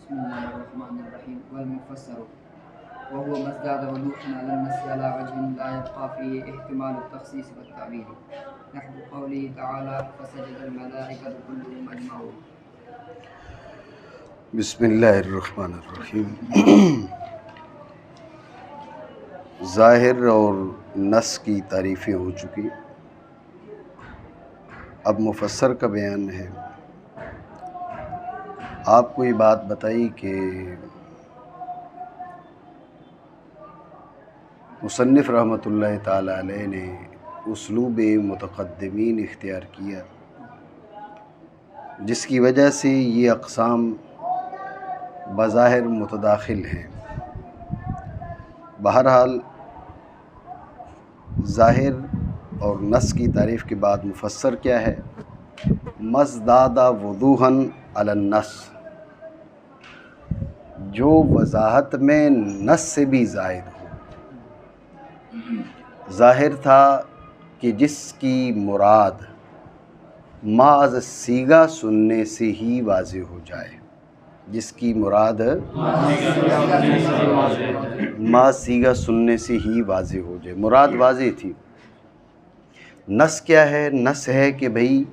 بسم الله الرحمن الرحيم. والمفسر وهو ما ازداد وضوحا على النص على وجه لا يبقى فيه احتمال التخصيص والتعبير، نحو قوله تعالى فسجد الملائكة كلهم أجمعون. بسم اللہ الرحمن الرحیم۔ ظاہر اور نص کی تعریفیں ہو چکی، اب مفسر کا بیان ہے۔ آپ کو یہ بات بتائی کہ مصنف رحمۃ اللہ تعالی علیہ نے اسلوب متقدمین اختیار کیا، جس کی وجہ سے یہ اقسام بظاہر متداخل ہیں۔ بہرحال ظاہر اور نص کی تعریف کے بعد مفسر کیا ہے؟ مزداد وضوحاً علی النص، جو وضاحت میں نص سے بھی زائد ہو۔ ظاہر تھا کہ جس کی مراد محض صیغہ سننے سے ہی واضح ہو جائے، جس کی مراد محض صیغہ سننے سے ہی واضح ہو جائے، مراد واضح تھی۔ نص کیا ہے؟ نص ہے کہ بھئی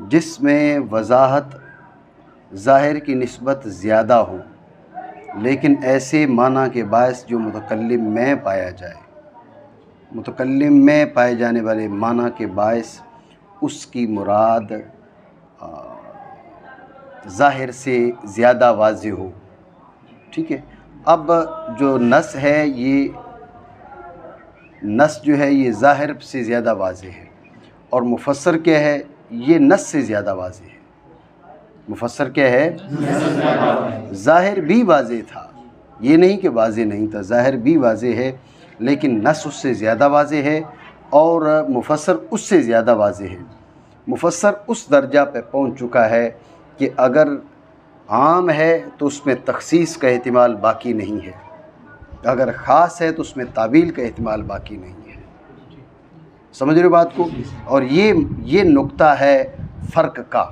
جس میں وضاحت ظاہر کی نسبت زیادہ ہو، لیکن ایسے معنی کے باعث جو متکلم میں پایا جائے، متکلم میں پائے جانے والے معنی کے باعث اس کی مراد ظاہر سے زیادہ واضح ہو۔ ٹھیک ہے، اب جو نص ہے، یہ نص جو ہے یہ ظاہر سے زیادہ واضح ہے، اور مفسر کیا ہے؟ یہ نص سے زیادہ واضح ہے۔ مفسر کیا ہے؟ ظاہر بھی واضح تھا، یہ نہیں کہ واضح نہیں تھا، ظاہر بھی واضح ہے، لیکن نص اس سے زیادہ واضح ہے، اور مفسر اس سے زیادہ واضح ہے۔ مفسر اس درجہ پہ پہنچ چکا ہے کہ اگر عام ہے تو اس میں تخصیص کا احتمال باقی نہیں ہے، اگر خاص ہے تو اس میں تعبیل کا احتمال باقی نہیں ہے۔ سمجھ رہے ہو بات کو؟ اور یہ نقطہ ہے فرق کا۔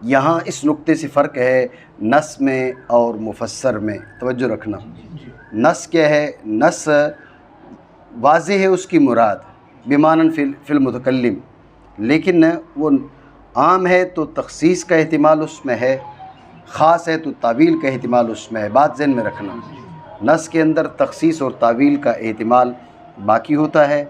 یہاں اس نقطے سے فرق ہے نص میں اور مفسر میں، توجہ رکھنا۔ نص کیا ہے؟ نص واضح ہے اس کی مراد بمعنی فی المتکلم، لیکن وہ عام ہے تو تخصیص کا احتمال اس میں ہے، خاص ہے تو تعویل کا احتمال اس میں ہے۔ بات ذہن میں رکھنا، نص کے اندر تخصیص اور تعویل کا احتمال باقی ہوتا ہے،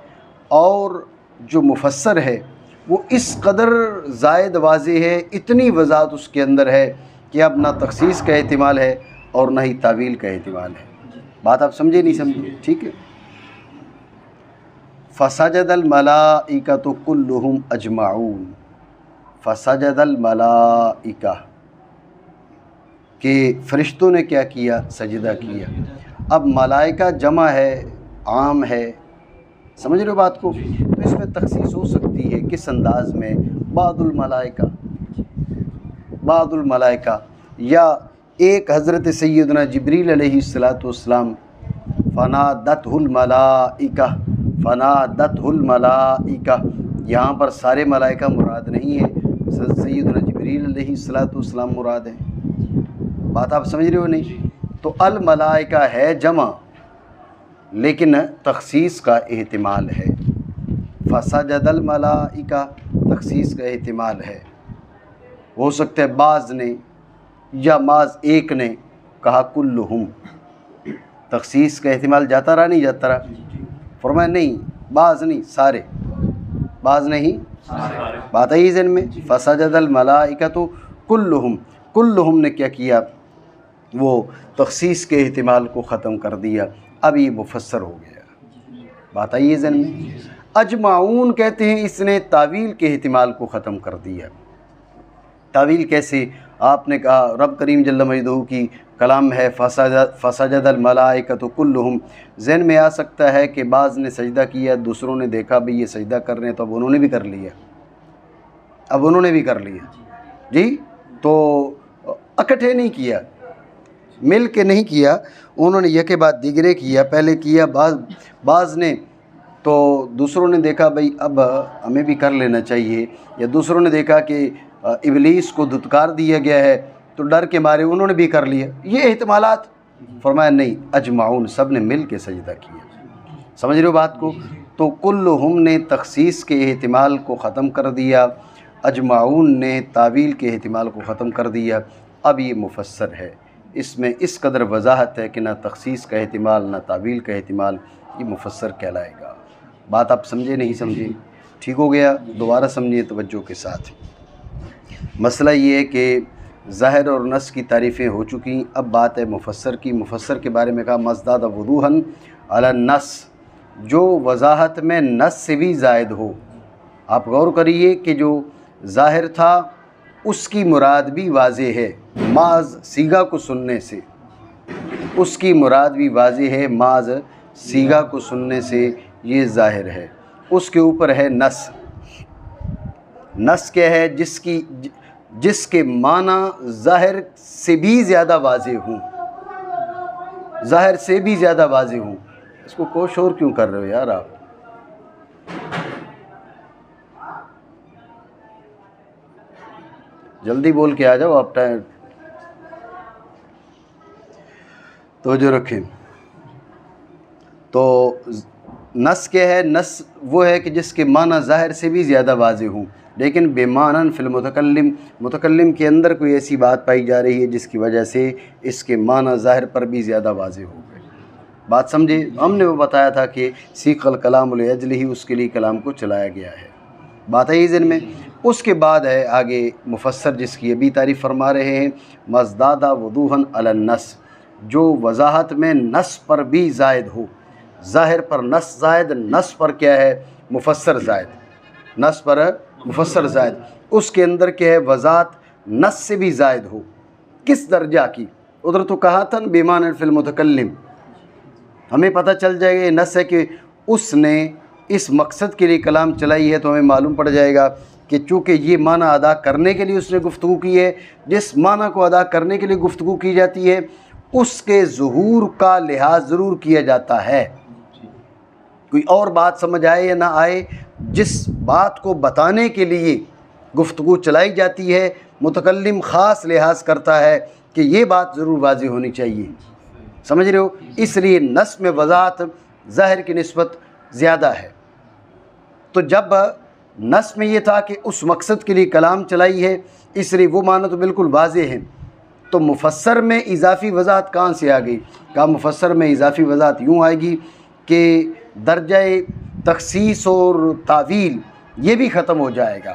اور جو مفسر ہے وہ اس قدر زائد واضح ہے، اتنی وضاحت اس کے اندر ہے کہ اب نہ تخصیص کا احتمال ہے اور نہ ہی تعویل کا احتمال ہے۔ بات آپ سمجھے نہیں سمجھے؟ ٹھیک ہے۔ فسجد الملائکۃ کلہم اجمعون، فسجد الملائکہ کہ فرشتوں نے کیا کیا؟ سجدہ کیا۔ اب ملائکہ جمع ہے، عام ہے، سمجھ رہے ہو بات کو؟ تو اس میں تخصیص ہو سکتی ہے، کس انداز میں؟ بعض الملائکہ، یا ایک حضرت سیدنا جبریل علیہ السلام، فنادتہ الملائکہ، یہاں پر سارے ملائکہ مراد نہیں ہیں، سیدنا جبریل علیہ السلام مراد ہیں۔ بات آپ سمجھ رہے ہو نہیں؟ تو الملائکہ ہے جمع، لیکن تخصیص کا احتمال ہے۔ فسجد الملائکہ، تخصیص کا احتمال ہے، ہو سکتا ہے بعض نے یا بعض ایک نے کہا کلہم، تخصیص کا احتمال جاتا رہا نہیں جاتا رہا؟ فرمایا نہیں، بعض نہیں، سارے، بعض نہیں سارے۔ بات آئی ذہن میں؟ فسجد الملائکۃ کلہم نے کیا کیا؟ وہ تخصیص کے احتمال کو ختم کر دیا، اب یہ مفسر ہو گیا۔ بات آئی ہے ذہن میں؟ اجمعون کہتے ہیں اس نے تعویل کے احتمال کو ختم کر دیا۔ تعویل کیسے؟ آپ نے کہا رب کریم جل مجدہ کی کلام ہے فسجد الملائکۃ کلہم، ذہن میں آ سکتا ہے کہ بعض نے سجدہ کیا، دوسروں نے دیکھا بھی یہ سجدہ کر رہے ہیں تو اب انہوں نے بھی کر لیا، جی، تو اکٹھے نہیں کیا، مل کے نہیں کیا، انہوں نے یکے بعد دیگرے کیا، پہلے کیا بعض نے، تو دوسروں نے دیکھا بھئی اب ہمیں بھی کر لینا چاہیے، یا دوسروں نے دیکھا کہ ابلیس کو دھتکار دیا گیا ہے تو ڈر کے مارے انہوں نے بھی کر لیا، یہ احتمالات۔ فرمایا نہیں، اجمعون سب نے مل کے سجدہ کیا۔ سمجھ رہے ہو بات کو؟ تو کلہم نے تخصیص کے احتمال کو ختم کر دیا، اجمعون نے تعویل کے احتمال کو ختم کر دیا۔ اب یہ مفسر ہے، اس میں اس قدر وضاحت ہے کہ نہ تخصیص کا احتمال نہ تعویل کا احتمال، یہ مفسر کہلائے گا۔ بات آپ سمجھے نہیں سمجھے؟ ٹھیک ہو گیا؟ دوبارہ سمجھیے توجہ کے ساتھ۔ مسئلہ یہ ہے کہ ظاہر اور نص کی تعریفیں ہو چکی، اب بات ہے مفسر کی۔ مفسر کے بارے میں کہا مزداد وضوحاً علی النص، جو وضاحت میں نص سے بھی زائد ہو۔ آپ غور کریے کہ جو ظاہر تھا اس کی مراد بھی واضح ہے محض صیغہ کو سننے سے، اس کی مراد بھی واضح ہے محض صیغہ کو سننے سے، یہ ظاہر ہے۔ اس کے اوپر ہے نص۔ نص کیا ہے؟ جس کے معنی ظاہر سے بھی زیادہ واضح ہوں، ظاہر سے بھی زیادہ واضح ہوں۔ اس کو کوش اور کیوں کر رہے ہو یار آپ؟ جلدی بول کے آ جاؤ آپ، ٹائم توجہ رکھیں۔ تو نص کیا ہے؟ نص وہ ہے کہ جس کے معنی ظاہر سے بھی زیادہ واضح ہوں، لیکن بے معنی فی المتکلم، متکلم کے اندر کوئی ایسی بات پائی جا رہی ہے جس کی وجہ سے اس کے معنی ظاہر پر بھی زیادہ واضح ہو گئے۔ بات سمجھے؟ ہم نے وہ بتایا تھا کہ سیق الکلام لاجلہ، اس کے لیے کلام کو چلایا گیا ہے۔ بات ہے یہ ذہن میں۔ اس کے بعد ہے آگے مفسر جس کی ابھی تعریف فرما رہے ہیں، مزداد وضوحاً علی النص، جو وضاحت میں نص پر بھی زائد ہو۔ ظاہر پر نص زائد، نص پر کیا ہے؟ مفسر زائد، نص پر مفسر زائد۔ اس کے اندر کیا ہے؟ وضاحت نص سے بھی زائد ہو۔ کس درجہ کی؟ ادھر تو کہا تھا بے معنی فی المتکلم، ہمیں پتہ چل جائے گا یہ نص ہے کہ اس نے اس مقصد کے لیے کلام چلائی ہے، تو ہمیں معلوم پڑ جائے گا کہ چونکہ یہ معنی ادا کرنے کے لیے اس نے گفتگو کی ہے، جس معنی کو ادا کرنے کے لیے گفتگو کی جاتی ہے اس کے ظہور کا لحاظ ضرور کیا جاتا ہے۔ کوئی اور بات سمجھ آئے یا نہ آئے، جس بات کو بتانے کے لیے گفتگو چلائی جاتی ہے متکلم خاص لحاظ کرتا ہے کہ یہ بات ضرور واضح ہونی چاہیے۔ سمجھ رہے ہو؟ اس لیے نص میں وضاحت ظاہر کی نسبت زیادہ ہے۔ تو جب نص میں یہ تھا کہ اس مقصد کے لیے کلام چلائی ہے، اس لیے وہ معنی تو بالکل واضح ہیں، تو مفسر میں اضافی وضاحت کہاں سے آ گئی؟ کہا مفسر میں اضافی وضاحت یوں آئے گی کہ درجہ تخصیص اور تعویل یہ بھی ختم ہو جائے گا۔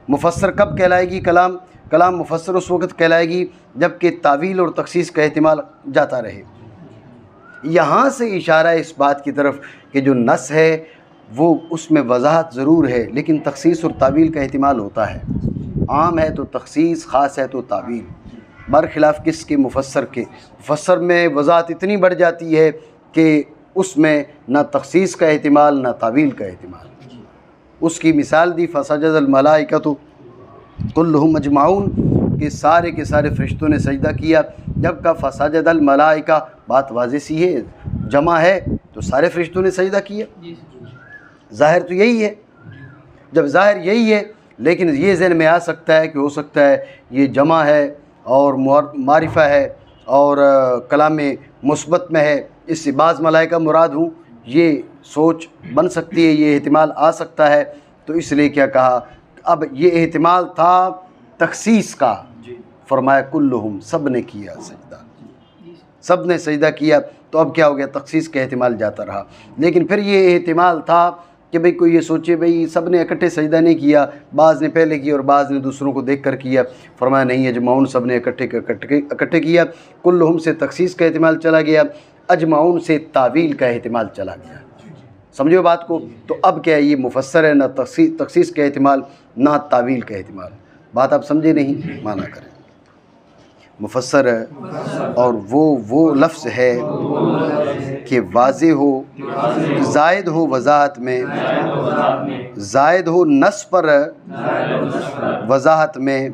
مفسر کب کہلائے گی کلام مفسر اس وقت کہلائے گی جب کہ تعویل اور تخصیص کا احتمال جاتا رہے۔ یہاں سے اشارہ ہے اس بات کی طرف کہ جو نص ہے وہ اس میں وضاحت ضرور ہے، لیکن تخصیص اور تعویل کا احتمال ہوتا ہے۔ عام ہے تو تخصیص، خاص ہے تو تعویل، برخلاف کس کے؟ مفسر کے۔ مفسر میں وضاحت اتنی بڑھ جاتی ہے کہ اس میں نہ تخصیص کا احتمال نہ تعویل کا احتمال۔ اس کی مثال دی فسجد الملائکۃ کلہم اجمعون، کہ سارے کے سارے فرشتوں نے سجدہ کیا۔ جب کا فسجد الملائکہ، بات واضح سی ہے، جمع ہے تو سارے فرشتوں نے سجدہ کیا، ظاہر تو یہی ہے۔ جب ظاہر یہی ہے، لیکن یہ ذہن میں آ سکتا ہے کہ ہو سکتا ہے یہ جمع ہے اور معرفہ ہے اور کلام مثبت میں ہے، اس سے بعض ملائکہ مراد ہوں، یہ سوچ بن سکتی ہے، یہ احتمال آ سکتا ہے۔ تو اس لیے کیا کہا؟ اب یہ احتمال تھا تخصیص کا، فرمایا کلہم، سب نے کیا سجدہ، سب نے سجدہ کیا۔ تو اب کیا ہو گیا؟ تخصیص کا احتمال جاتا رہا۔ لیکن پھر یہ احتمال تھا کہ بھئی کوئی یہ سوچے بھئی سب نے اکٹھے سجدہ نہیں کیا، بعض نے پہلے کیا اور بعض نے دوسروں کو دیکھ کر کیا۔ فرمایا نہیں، اجمعون سب نے اکٹھے کیا۔ کلہم سے تخصیص کا احتمال چلا گیا، اجمعون سے تعویل کا احتمال چلا گیا۔ سمجھو بات کو؟ تو اب کیا ہے؟ یہ مفسر ہے، نہ تخصیص کا احتمال نہ تعویل کا احتمال۔ بات آپ سمجھے نہیں؟ مانا کریں۔ مفسر ہے اور وہ لفظ ہے کہ واضح ہو، زائد ہو وضاحت میں، زائد ہو نص پر وضاحت میں،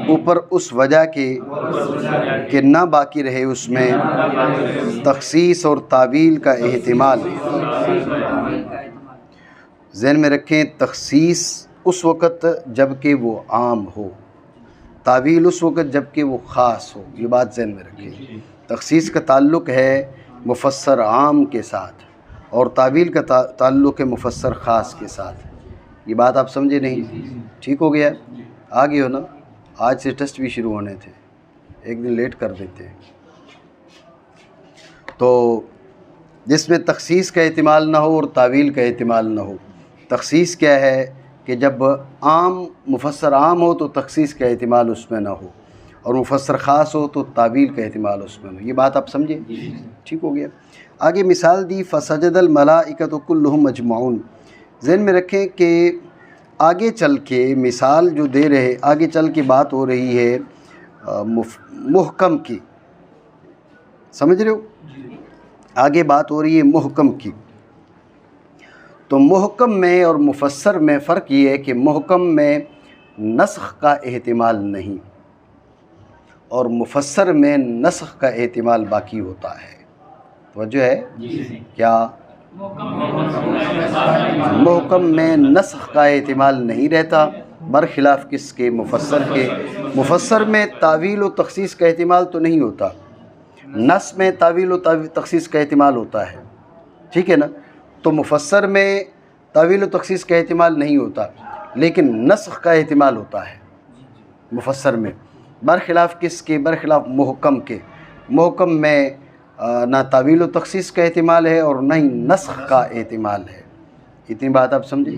اوپر اس وجہ کے کہ نہ باقی رہے اس میں تخصیص اور تعویل کا احتمال۔ ذہن میں رکھیں، تخصیص اس وقت جب کہ وہ عام ہو، تعویل اس وقت جب کہ وہ خاص ہو، یہ بات ذہن میں رکھیں۔ تخصیص کا تعلق ہے مفسر عام کے ساتھ اور تعویل کا تعلق ہے مفسر خاص کے ساتھ، یہ بات آپ سمجھے نہیں؟ ٹھیک ہو گیا؟ آگے ہو نا، آج سے ٹیسٹ بھی شروع ہونے تھے، ایک دن لیٹ کر دیتے ہیں۔ تو جس میں تخصیص کا احتمال نہ ہو اور تعویل کا احتمال نہ ہو۔ تخصیص کیا ہے کہ جب عام مفسر عام ہو تو تخصیص کا احتمال اس میں نہ ہو، اور مفسر خاص ہو تو تعویل کا احتمال اس میں نہ ہو، یہ بات آپ سمجھے؟ ٹھیک ہو گیا؟ آگے مثال دی فسجد الملائکۃ کلھم اجمعون۔ ذہن میں رکھیں کہ آگے چل کے مثال جو دے رہے، آگے چل کے بات ہو رہی ہے محکم کی، سمجھ رہے ہو؟ آگے بات ہو رہی ہے محکم کی۔ تو محکم میں اور مفسر میں فرق یہ ہے کہ محکم میں نسخ کا احتمال نہیں اور مفسر میں نسخ کا احتمال باقی ہوتا ہے۔ توجہ ہے؟ کیا محکم میں نسخ کا احتمال نہیں رہتا برخلاف کس کے؟ مفسر کے۔ مفسر میں تعویل و تخصیص کا احتمال تو نہیں ہوتا، نص میں تعویل و تخصیص کا احتمال ہوتا ہے، ٹھیک ہے نا؟ تو مفسر میں تعویل و تخصیص کا احتمال نہیں ہوتا لیکن نسخ کا احتمال ہوتا ہے مفسر میں، برخلاف کس کے؟ برخلاف محکم کے۔ محکم میں نہ تعویل و تخصیص کا احتمال ہے اور نہ ہی نسخ کا احتمال ہے۔ اتنی بات آپ سمجھیں؟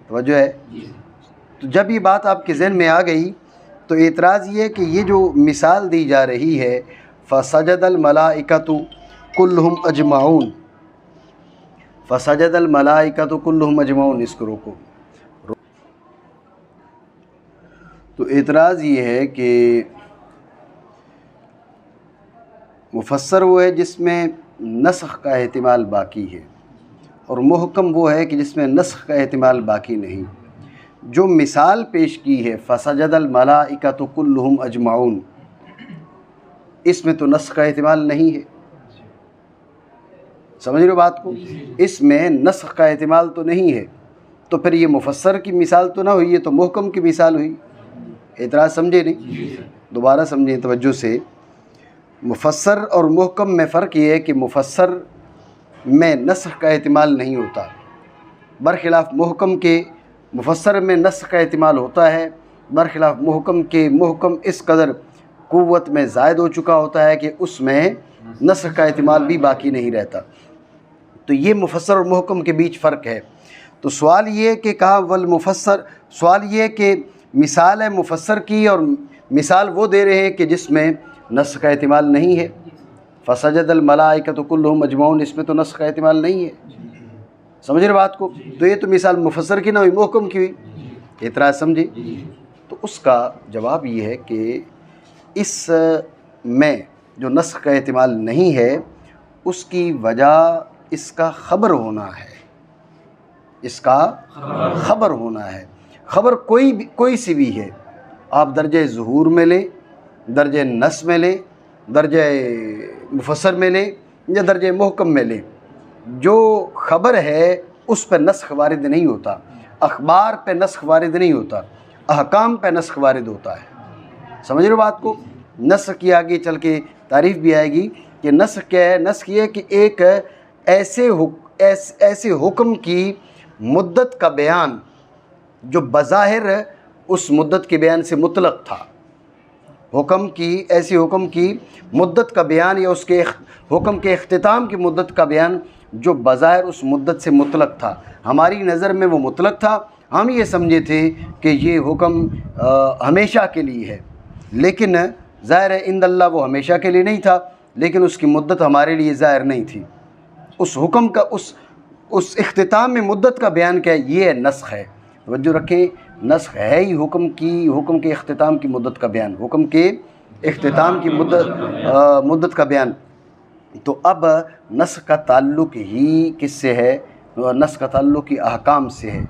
توجہ ہے؟ تو جب یہ بات آپ کے ذہن میں آ گئی تو اعتراض یہ ہے کہ یہ جو مثال دی جا رہی ہے فسجد الملائکۃ کلھم اجمعون، فسجد الملائکۃ کلھم اجمعون، اس کو روکو۔ تو اعتراض یہ ہے کہ مفسر وہ ہے جس میں نسخ کا احتمال باقی ہے اور محکم وہ ہے کہ جس میں نسخ کا احتمال باقی نہیں۔ جو مثال پیش کی ہے فسجد الملائکۃ کلھم اجمعون، اس میں تو نسخ کا احتمال نہیں ہے، سمجھ رہے ہو بات کو؟ اس میں نسخ کا احتمال تو نہیں ہے، تو پھر یہ مفسر کی مثال تو نہ ہوئی، یہ تو محکم کی مثال ہوئی۔ اعتراض سمجھے نہیں؟ دوبارہ سمجھیں توجہ سے۔ مفسر اور محکم میں فرق یہ ہے کہ مفسر میں نسخ کا احتمال نہیں ہوتا برخلاف محکم کے، مفسر میں نسخ کا احتمال ہوتا ہے برخلاف محکم کے۔ محکم اس قدر قوت میں زائد ہو چکا ہوتا ہے کہ اس میں نسخ کا احتمال بھی باقی نہیں رہتا۔ تو یہ مفسر اور محکم کے بیچ فرق ہے۔ تو سوال یہ کہ کہا والمفسر، سوال یہ کہ مثال ہے مفسر کی اور مثال وہ دے رہے ہیں کہ جس میں نسخ کا احتمال نہیں ہے۔ فسجد الملائکۃ کلھم اجمعون، اس میں تو نسخ کا احتمال نہیں ہے، سمجھ رہے بات کو؟ تو یہ تو مثال مفسر کی نہ ہوئی، محکم کی ہوئی۔ اعتراض سمجھے؟ تو اس کا جواب یہ ہے کہ اس میں جو نسخ کا احتمال نہیں ہے اس کی وجہ اس کا خبر ہونا ہے، اس کا خبر ہونا ہے۔ خبر کوئی سی بھی ہے، آپ درجہ ظہور میں لیں، درجہ نص میں لیں، درجہ مفسر میں لیں یا درجہ محکم میں لیں، جو خبر ہے اس پہ نسخ وارد نہیں ہوتا، اخبار پہ نسخ وارد نہیں ہوتا، احکام پہ نسخ وارد ہوتا ہے، سمجھ رہے ہو بات کو؟ نسخ کی آگے چل کے تعریف بھی آئے گی کہ نسخ کیا ہے۔ نسخ یہ ہے کہ ایک ایسے حکم کی مدت کا بیان جو بظاہر اس مدت کے بیان سے مطلق تھا، حکم کی ایسی حکم کی مدت کا بیان یا اس کے حکم کے اختتام کی مدت کا بیان جو بظاہر اس مدت سے مطلق تھا، ہماری نظر میں وہ مطلق تھا، ہم یہ سمجھے تھے کہ یہ حکم ہمیشہ کے لیے ہے، لیکن ظاہر ہے عند اللہ وہ ہمیشہ کے لیے نہیں تھا، لیکن اس کی مدت ہمارے لیے ظاہر نہیں تھی۔ اس حکم کا اس اختتام میں مدت کا بیان کیا ہے؟ یہ نسخ ہے۔ توجہ رکھیں، نسخ ہے ہی حکم کے اختتام کی مدت کا بیان، حکم کے اختتام کی مدت کا بیان۔ تو اب نسخ کا تعلق ہی کس سے ہے؟ نسخ کا تعلق ہی احکام سے ہے،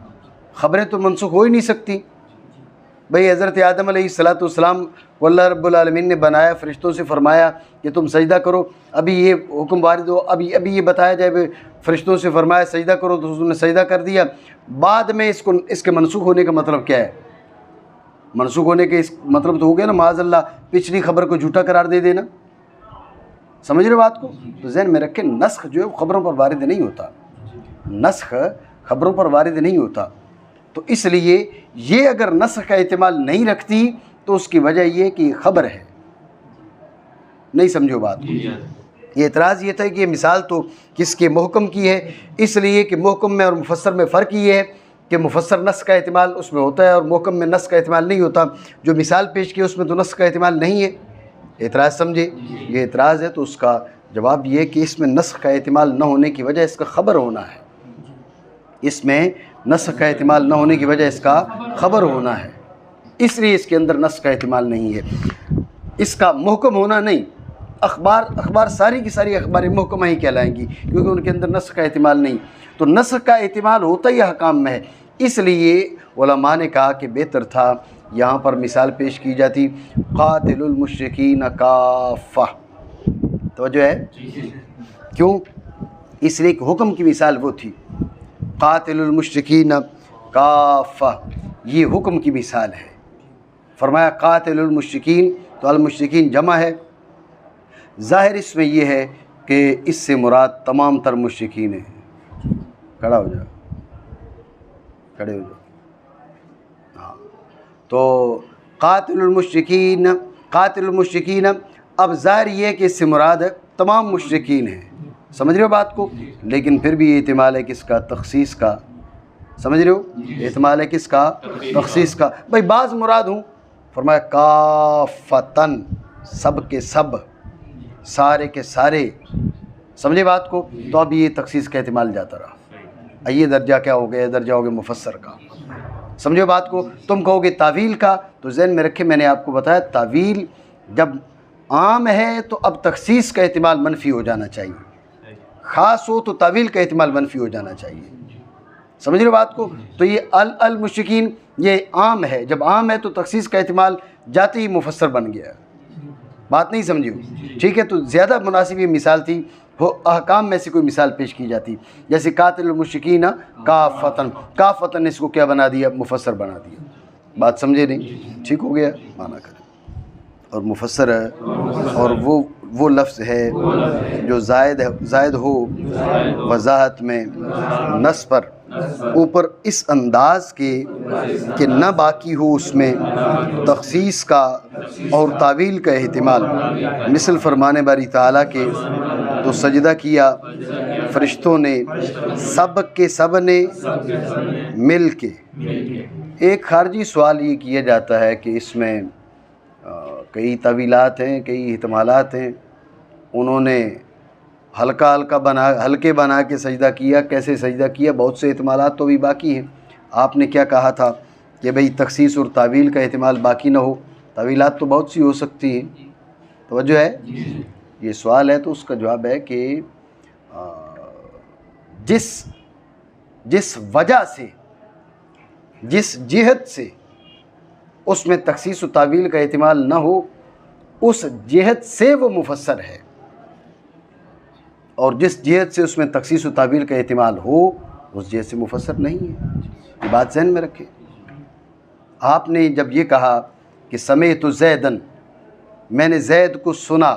خبریں تو منسوخ ہو ہی نہیں سکتی۔ بھئی حضرت آدم علیہ السلام کو اللہ رب العالمین نے بنایا، فرشتوں سے فرمایا کہ تم سجدہ کرو، ابھی یہ حکم وارد ہو، ابھی یہ بتایا جائے فرشتوں سے فرمایا سجدہ کرو تو انہوں نے سجدہ کر دیا، بعد میں اس کے منسوخ ہونے کا مطلب کیا ہے؟ منسوخ ہونے کے اس مطلب تو ہو گیا نا معاذ اللہ پچھلی خبر کو جھوٹا قرار دے دینا. سمجھ رہے بات کو؟ تو ذہن میں رکھیں نسخ جو ہے وہ خبروں پر وارد نہیں ہوتا، نسخ خبروں پر وارد نہیں ہوتا. تو اس لیے یہ اگر نسخ کا احتمال نہیں رکھتی تو اس کی وجہ یہ کہ یہ خبر ہے. نہیں سمجھو بات کو؟ یہ اعتراض یہ تھا کہ یہ مثال تو کس کے محکم کی ہے، اس لیے کہ محکم میں اور مفسر میں فرق یہ ہے کہ مفسر نسخ کا احتمال اس میں ہوتا ہے اور محکم میں نسخ کا احتمال نہیں ہوتا. جو مثال پیش کی اس میں تو نسخ کا احتمال نہیں ہے. اعتراض سمجھے؟ یہ اعتراض ہے تو اس کا جواب یہ کہ اس میں نسخ کا احتمال نہ ہونے کی وجہ اس کا خبر ہونا ہے. اس میں نسخ کا احتمال نہ ہونے کی وجہ اس کا خبر ہونا ہے، اس لیے اس کے اندر نسخ کا احتمال نہیں ہے. اس کا محکم ہونا نہیں. اخبار ساری کی ساری اخبار محکمہ ہی کہلائیں گی کیونکہ ان کے اندر نسخ کا احتمال نہیں. تو نسخ کا احتمال ہوتا ہی احکام میں ہے. اس لیے علماء نے کہا کہ بہتر تھا یہاں پر مثال پیش کی جاتی قاتل المشرکین کافہ. توجہ ہے؟ کیوں؟ اس لیے کہ حکم کی مثال وہ تھی قاتل المشرکین کافہ، یہ حکم کی مثال ہے. فرمایا قاتل المشرکین تو المشرکین جمع ہے. ظاہر اس میں یہ ہے کہ اس سے مراد تمام تر مشرکین ہیں. کھڑا ہو جاؤ، کھڑے ہو جاؤ. ہاں تو قاتل المشرکین اب ظاہر یہ ہے کہ اس سے مراد ہے تمام مشرکین ہیں. سمجھ رہے ہو بات کو؟ لیکن پھر بھی احتمال ہے کس کا؟ تخصیص کا. سمجھ رہے ہو؟ احتمال ہے کس کا؟ تخصیص کا. بھائی بعض مراد ہوں. فرمایا کافتن، سب کے سب، سارے کے سارے. سمجھے بات کو؟ تو اب یہ تخصیص کا احتمال جاتا رہا. یہ درجہ کیا ہو گیا؟ درجہ ہو گیا مفسر کا. سمجھو بات کو؟ تم کہو گے تعویل کا، تو ذہن میں رکھے میں نے آپ کو بتایا تعویل جب عام ہے تو اب تخصیص کا احتمال منفی ہو جانا چاہیے، خاص ہو تو تعویل کا احتمال منفی ہو جانا چاہیے. سمجھ رہے بات کو؟ تو یہ المشرکین یہ عام ہے، جب عام ہے تو تخصیص کا احتمال جاتے ہی مفسر بن گیا. بات نہیں سمجھی ہو؟ ٹھیک ہے. تو زیادہ مناسب یہ مثال تھی وہ احکام میں سے کوئی مثال پیش کی جاتی، جیسے قاتل المشرکین کافتن. کافتن نے اس کو کیا بنا دیا؟ مفسر بنا دیا. بات سمجھے نہیں؟ ٹھیک ہو گیا؟ مانا کریں. اور مفسر ہے اور وہ لفظ ہے جو زائد ہو وضاحت میں نص پر اوپر اس انداز کے کہ نہ باقی ہو اس میں تخصیص کا اور تعویل کا احتمال. مثل فرمانے باری تعالیٰ کے تو سجدہ کیا فرشتوں نے سب کے سب نے مل کے. ایک خارجی سوال یہ کیا جاتا ہے کہ اس میں کئی تعویلات ہیں، کئی احتمالات ہیں. انہوں نے ہلکے بنا کے سجدہ کیا، کیسے سجدہ کیا؟ بہت سے احتمالات تو بھی باقی ہیں. آپ نے کیا کہا تھا کہ بھئی تخصیص اور تعویل کا احتمال باقی نہ ہو. تعویلات تو بہت سی ہو سکتی ہیں. توجہ ہے؟ یہ سوال ہے تو اس کا جواب ہے کہ جس وجہ سے، جس جہت سے اس میں تخصیص و تعویل کا احتمال نہ ہو اس جہت سے وہ مفسر ہے، اور جس جہت سے اس میں تخصیص و تعویل کا احتمال ہو اس جہت سے مفسر نہیں ہے. یہ بات ذہن میں رکھیں. آپ نے جب یہ کہا کہ سمیت زیدن، میں نے زید کو سنا،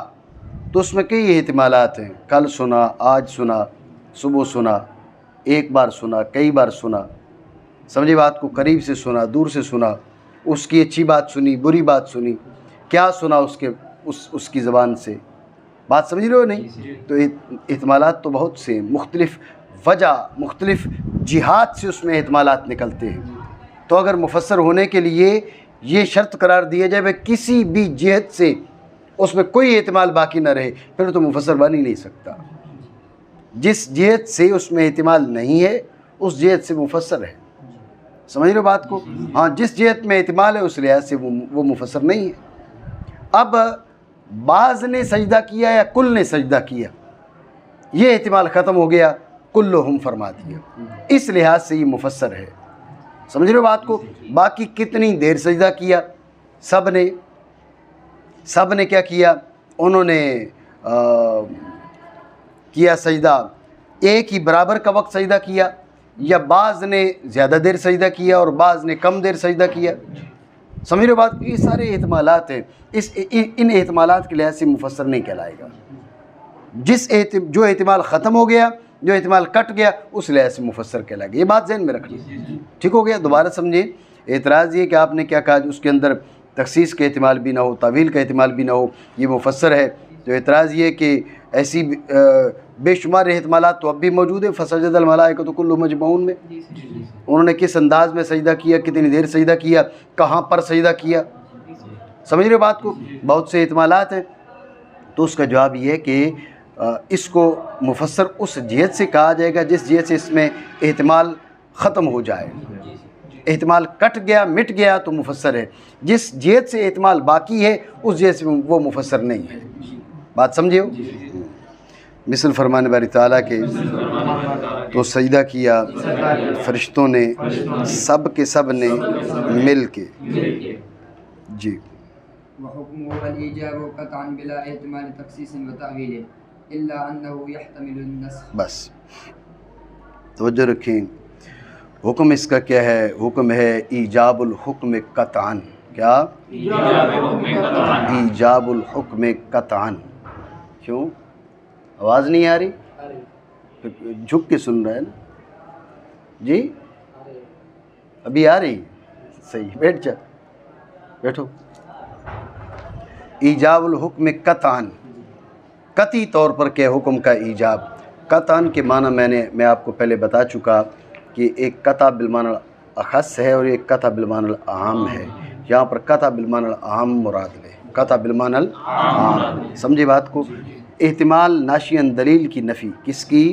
تو اس میں کئی احتمالات ہیں. کل سنا، آج سنا، صبح سنا، ایک بار سنا، کئی بار سنا. سمجھے بات کو؟ قریب سے سنا، دور سے سنا، اس کی اچھی بات سنی، بری بات سنی، کیا سنا اس کی زبان سے. بات سمجھ رہے ہو نہیں؟ تو احتمالات تو بہت سے مختلف وجہ، مختلف جہات سے اس میں احتمالات نکلتے ہیں. تو اگر مفسر ہونے کے لیے یہ شرط قرار دیا جائے کہ کسی بھی جہت سے اس میں کوئی احتمال باقی نہ رہے، پھر تو مفسر بن ہی نہیں سکتا. جس جہت سے اس میں احتمال نہیں ہے اس جہت سے مفسر ہے. سمجھ رہے بات کو؟ ہاں جس جہت میں احتمال ہے اس لحاظ سے وہ مفسر نہیں ہے. اب بعض نے سجدہ کیا یا کل نے سجدہ کیا، یہ احتمال ختم ہو گیا، کلہم فرما دیا، اس لحاظ سے یہ مفسر ہے. سمجھ رہے بات کو؟ باقی کتنی دیر سجدہ کیا؟ سب نے کیا کیا؟ انہوں نے کیا سجدہ ایک ہی برابر کا وقت سجدہ کیا، یا بعض نے زیادہ دیر سجدہ کیا اور بعض نے کم دیر سجدہ کیا. سمجھ رہے بات؟ یہ سارے احتمالات ہیں، ان احتمالات کے لحاظ سے مفسر نہیں کہلائے گا۔ جو احتمال ختم ہو گیا، جو احتمال کٹ گیا، اس لحاظ سے مفسر کہلائے گا۔ یہ بات ذہن میں رکھنا، ٹھیک ہو گیا؟ دوبارہ سمجھیں، اعتراض یہ کہ آپ نے کیا کہا، اس کے اندر تخصیص کا احتمال بھی نہ ہو، تعویل کا احتمال بھی نہ ہو، یہ مفسر ہے۔ تو اعتراض یہ کہ ایسی بے شمار احتمالات تو اب بھی موجود ہیں۔ فسجد الملائکۃ کلھم اجمعون میں انہوں نے کس انداز میں سجدہ کیا، کتنی دیر سجدہ کیا، کہاں پر سجدہ کیا، سمجھ رہے بات کو؟ بہت سے احتمالات ہیں۔ تو اس کا جواب یہ ہے کہ اس کو مفسر اس جہت سے کہا جائے گا جس جہت سے اس میں احتمال ختم ہو جائے۔ احتمال کٹ گیا، مٹ گیا تو مفسر ہے۔ جس جہت سے احتمال باقی ہے اس جہت سے وہ مفسر نہیں ہے۔ بات سمجھے ہو؟ مثل فرمان باری تعالیٰ کے تو سجدہ کیا فرشتوں نے، سب کے سب نے مل کے۔ جی وحكمه الإيجاب قطعا بلا احتمال تخصيص وتأويل إلا أنه يحتمل النسخ۔ بس توجہ رکھیں، حکم اس کا کیا ہے؟ حکم ہے ایجاب الحکم قطعا۔ کیا؟ ایجاب الحکم قطعا۔ کیوں آواز نہیں آ رہی؟ جھک کے سن رہے ہیں نا جی؟ ابھی آ رہی؟ صحیح، بیٹھ جا، بیٹھو۔ ایجاب الحکم قطعا، قطعی طور پر کیا حکم کا ایجاب۔ قطعا کے معنی میں آپ کو پہلے بتا چکا کہ ایک قطع بالمعنی الاخص ہے اور ایک قطع بالمعنی العام ہے۔ یہاں پر قطع بالمعنی العام مراد لے، قطع بالمعنی العام، سمجھے بات کو؟ احتمال ناشی عن دلیل کی نفی، کس کی؟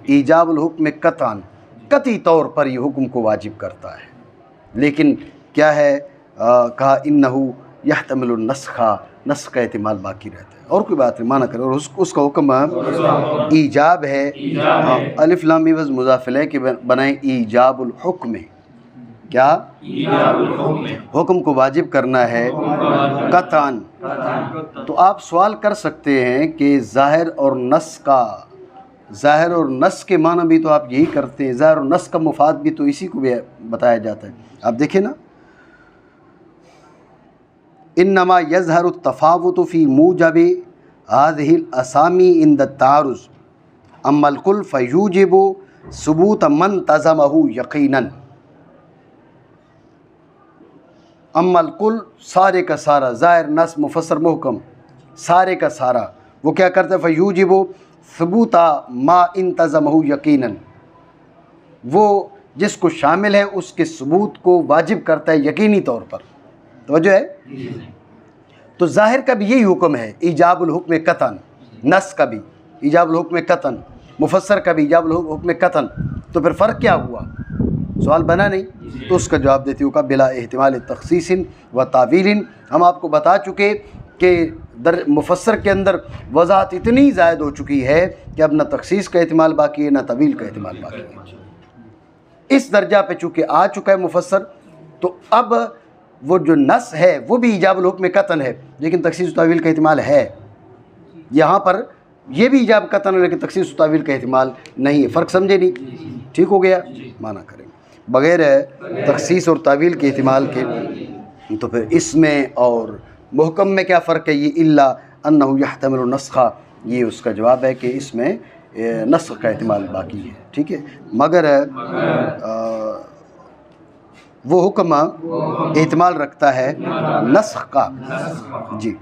ایجاب الحکم قطعا، قطعی طور پر یہ حکم کو واجب کرتا ہے، لیکن کیا ہے؟ کہا انہو یحتمل النسخ، نسخ کا احتمال باقی رہتا ہے، اور کوئی بات نہیں، مانا کرے، اور اس کا حکم ایجاب ہے۔ الف لام عوض مضاف الیہ کے بنائیں ایجاب الحکم، کیا؟ حکم کو واجب کرنا ہے قطعا۔ تو آپ سوال کر سکتے ہیں کہ ظاہر اور نص کے معنی بھی تو آپ یہی کرتے ہیں، ظاہر اور نص کا مفاد بھی تو اسی کو بھی بتایا جاتا ہے۔ آپ دیکھیں نا، انما یظہر التفاوت فی موجب هذه الاسامی عند التعارض اما الکل فیوجب ثبوت من تزمہ یقینا۔ اما الکل، سارے کا سارا، ظاہر نص مفسر محکم، سارے کا سارا وہ کیا کرتا ہے؟ فیوجب ثبوت ما انتظمہ یقینا، وہ جس کو شامل ہے اس کے ثبوت کو واجب کرتا ہے یقینی طور پر۔ توجہ ہے؟ تو ظاہر کا بھی یہی حکم ہے، ایجاب الحکم قطعا، نص کا بھی ایجاب الحکم قطعا، مفسر کا بھی ایجاب الحکم قطعا۔ تو پھر فرق کیا ہوا؟ سوال بنا نہیں؟ تو اس کا جواب دیتے ہو کہ بلا احتمال تخصیص و تعویل۔ ہم آپ کو بتا چکے کہ مفسر کے اندر وضاحت اتنی زائد ہو چکی ہے کہ اب نہ تخصیص کا احتمال باقی ہے، نہ تعویل کا احتمال باقی ہے۔ اس درجہ پہ چونکہ آ چکا ہے مفسر، تو اب وہ جو نص ہے وہ بھی ایجاب الحکم قطعا ہے، لیکن تخصیص و تعویل کا احتمال ہے۔ یہاں پر یہ بھی ایجاب قطعا ہے لیکن تخصیص و تعویل کا احتمال نہیں ہے۔ فرق سمجھے نہیں؟ ٹھیک ہو گیا؟ مانا کریں بغیر تخصیص اور تعویل کے احتمال کے۔ تو پھر اس میں اور محکم میں کیا فرق ہے؟ یہ الا انہ یحتمل النسخ، یہ اس کا جواب ہے کہ اس میں نسخ کا احتمال باقی ہے، ٹھیک ہے، مگر وہ حکم احتمال رکھتا ہے نسخ کا۔ جی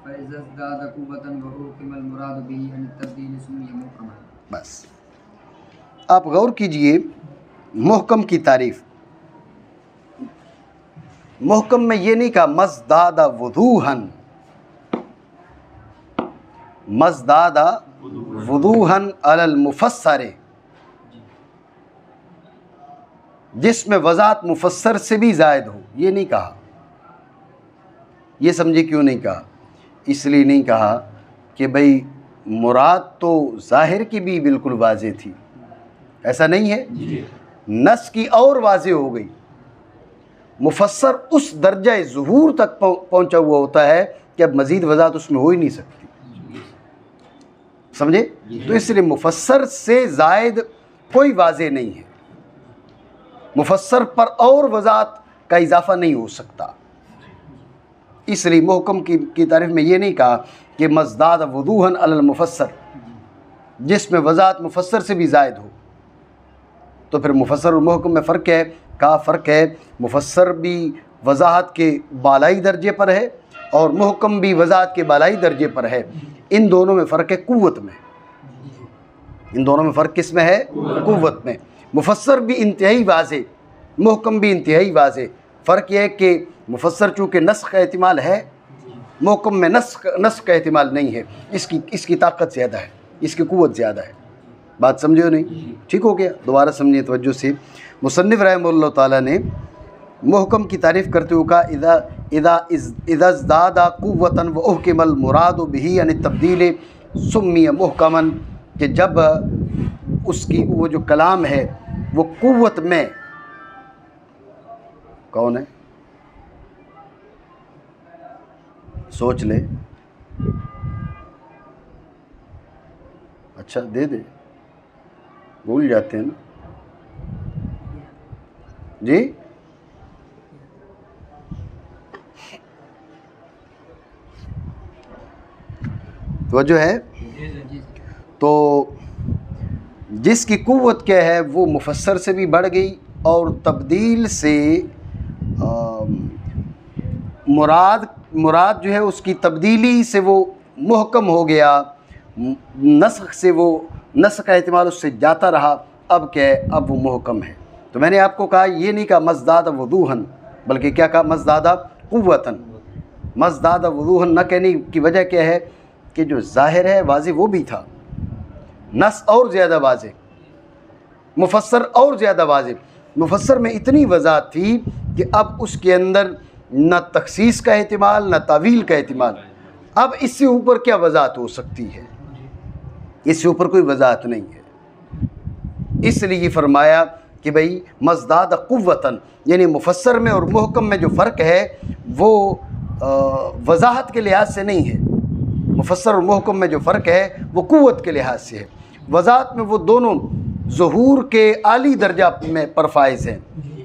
فإذا ازداد قوة وحكم المراد به عن التبديل سمي محكما۔ بس آپ غور کیجئے، محکم کی تعریف، محکم میں یہ نہیں کہا مزداد وضوحاً، مزداد وضوحاً علی المفسر، جس میں وضاحت مفسر سے بھی زائد ہو، یہ نہیں کہا۔ یہ سمجھے کیوں نہیں کہا؟ اس لیے نہیں کہا کہ بھئی مراد تو ظاہر کی بھی بالکل واضح تھی، ایسا نہیں ہے، نص کی اور واضح ہو گئی، مفسر اس درجہ ظہور تک پہنچا ہوا ہوتا ہے کہ اب مزید وضاحت اس میں ہو ہی نہیں سکتی، سمجھے؟ تو اس لیے مفسر سے زائد کوئی واضح نہیں ہے، مفسر پر اور وضاحت کا اضافہ نہیں ہو سکتا. اس لیے محکم کی تعریف میں یہ نہیں کہا کہ مزداد وضوحاً علی المفسر، جس میں وضاحت مفسر سے بھی زائد ہو. تو پھر مفسر اور محکم میں فرق ہے. کہا فرق ہے، مفسر بھی وضاحت کے بالائی درجے پر ہے اور محکم بھی وضاحت کے بالائی درجے پر ہے. ان دونوں میں فرق ہے قوت میں. ان دونوں میں فرق کس میں ہے؟ قوت میں. مفسر بھی انتہائی واضح، محکم بھی انتہائی واضح. فرق یہ ہے کہ مفسر چونکہ نسخ کا احتمال ہے، محکم میں نسخ کا احتمال نہیں ہے. اس کی طاقت زیادہ ہے، اس کی قوت زیادہ ہے. بات سمجھے ہو نہیں؟ ٹھیک ہو گیا؟ دوبارہ سمجھیں توجہ سے. مصنف رحمہ اللہ تعالیٰ نے محکم کی تعریف کرتے ہوئے کہا اذا ازداد قوتا واحکم المراد به یعنی تبدیل سمی محکما، کہ جب اس کی وہ جو کلام ہے وہ قوت میں، کون ہے سوچ لے، اچھا دے دے، بھول جاتے ہیں نا جی. توجہ ہے. تو جس کی قوت کیا ہے وہ مفسر سے بھی بڑھ گئی، اور تبدیل سے مراد جو ہے اس کی تبدیلی سے وہ محکم ہو گیا. نسخ سے وہ نسخ کا احتمال اس سے جاتا رہا. اب کیا ہے؟ اب وہ محکم ہے. تو میں نے آپ کو کہا یہ نہیں کہا مزداد وضوحاً، بلکہ کیا کہا مزداد قوتاً. مزداد وضوحاً نہ کہنے کی وجہ کیا ہے کہ جو ظاہر ہے واضح وہ بھی تھا، نص اور زیادہ واضح، مفسر اور زیادہ واضح. مفسر میں اتنی وضاحت تھی کہ اب اس کے اندر نہ تخصیص کا احتمال نہ تعویل کا احتمال. اب اس سے اوپر کیا وضاحت ہو سکتی ہے؟ اس سے اوپر کوئی وضاحت نہیں ہے. اس لیے یہ فرمایا کہ بھئی مزداد قوتاً، یعنی مفسر میں اور محکم میں جو فرق ہے وہ وضاحت کے لحاظ سے نہیں ہے. مفسر اور محکم میں جو فرق ہے وہ قوت کے لحاظ سے ہے. وضاحت میں وہ دونوں ظہور کے عالی درجہ میں پر فائز ہیں،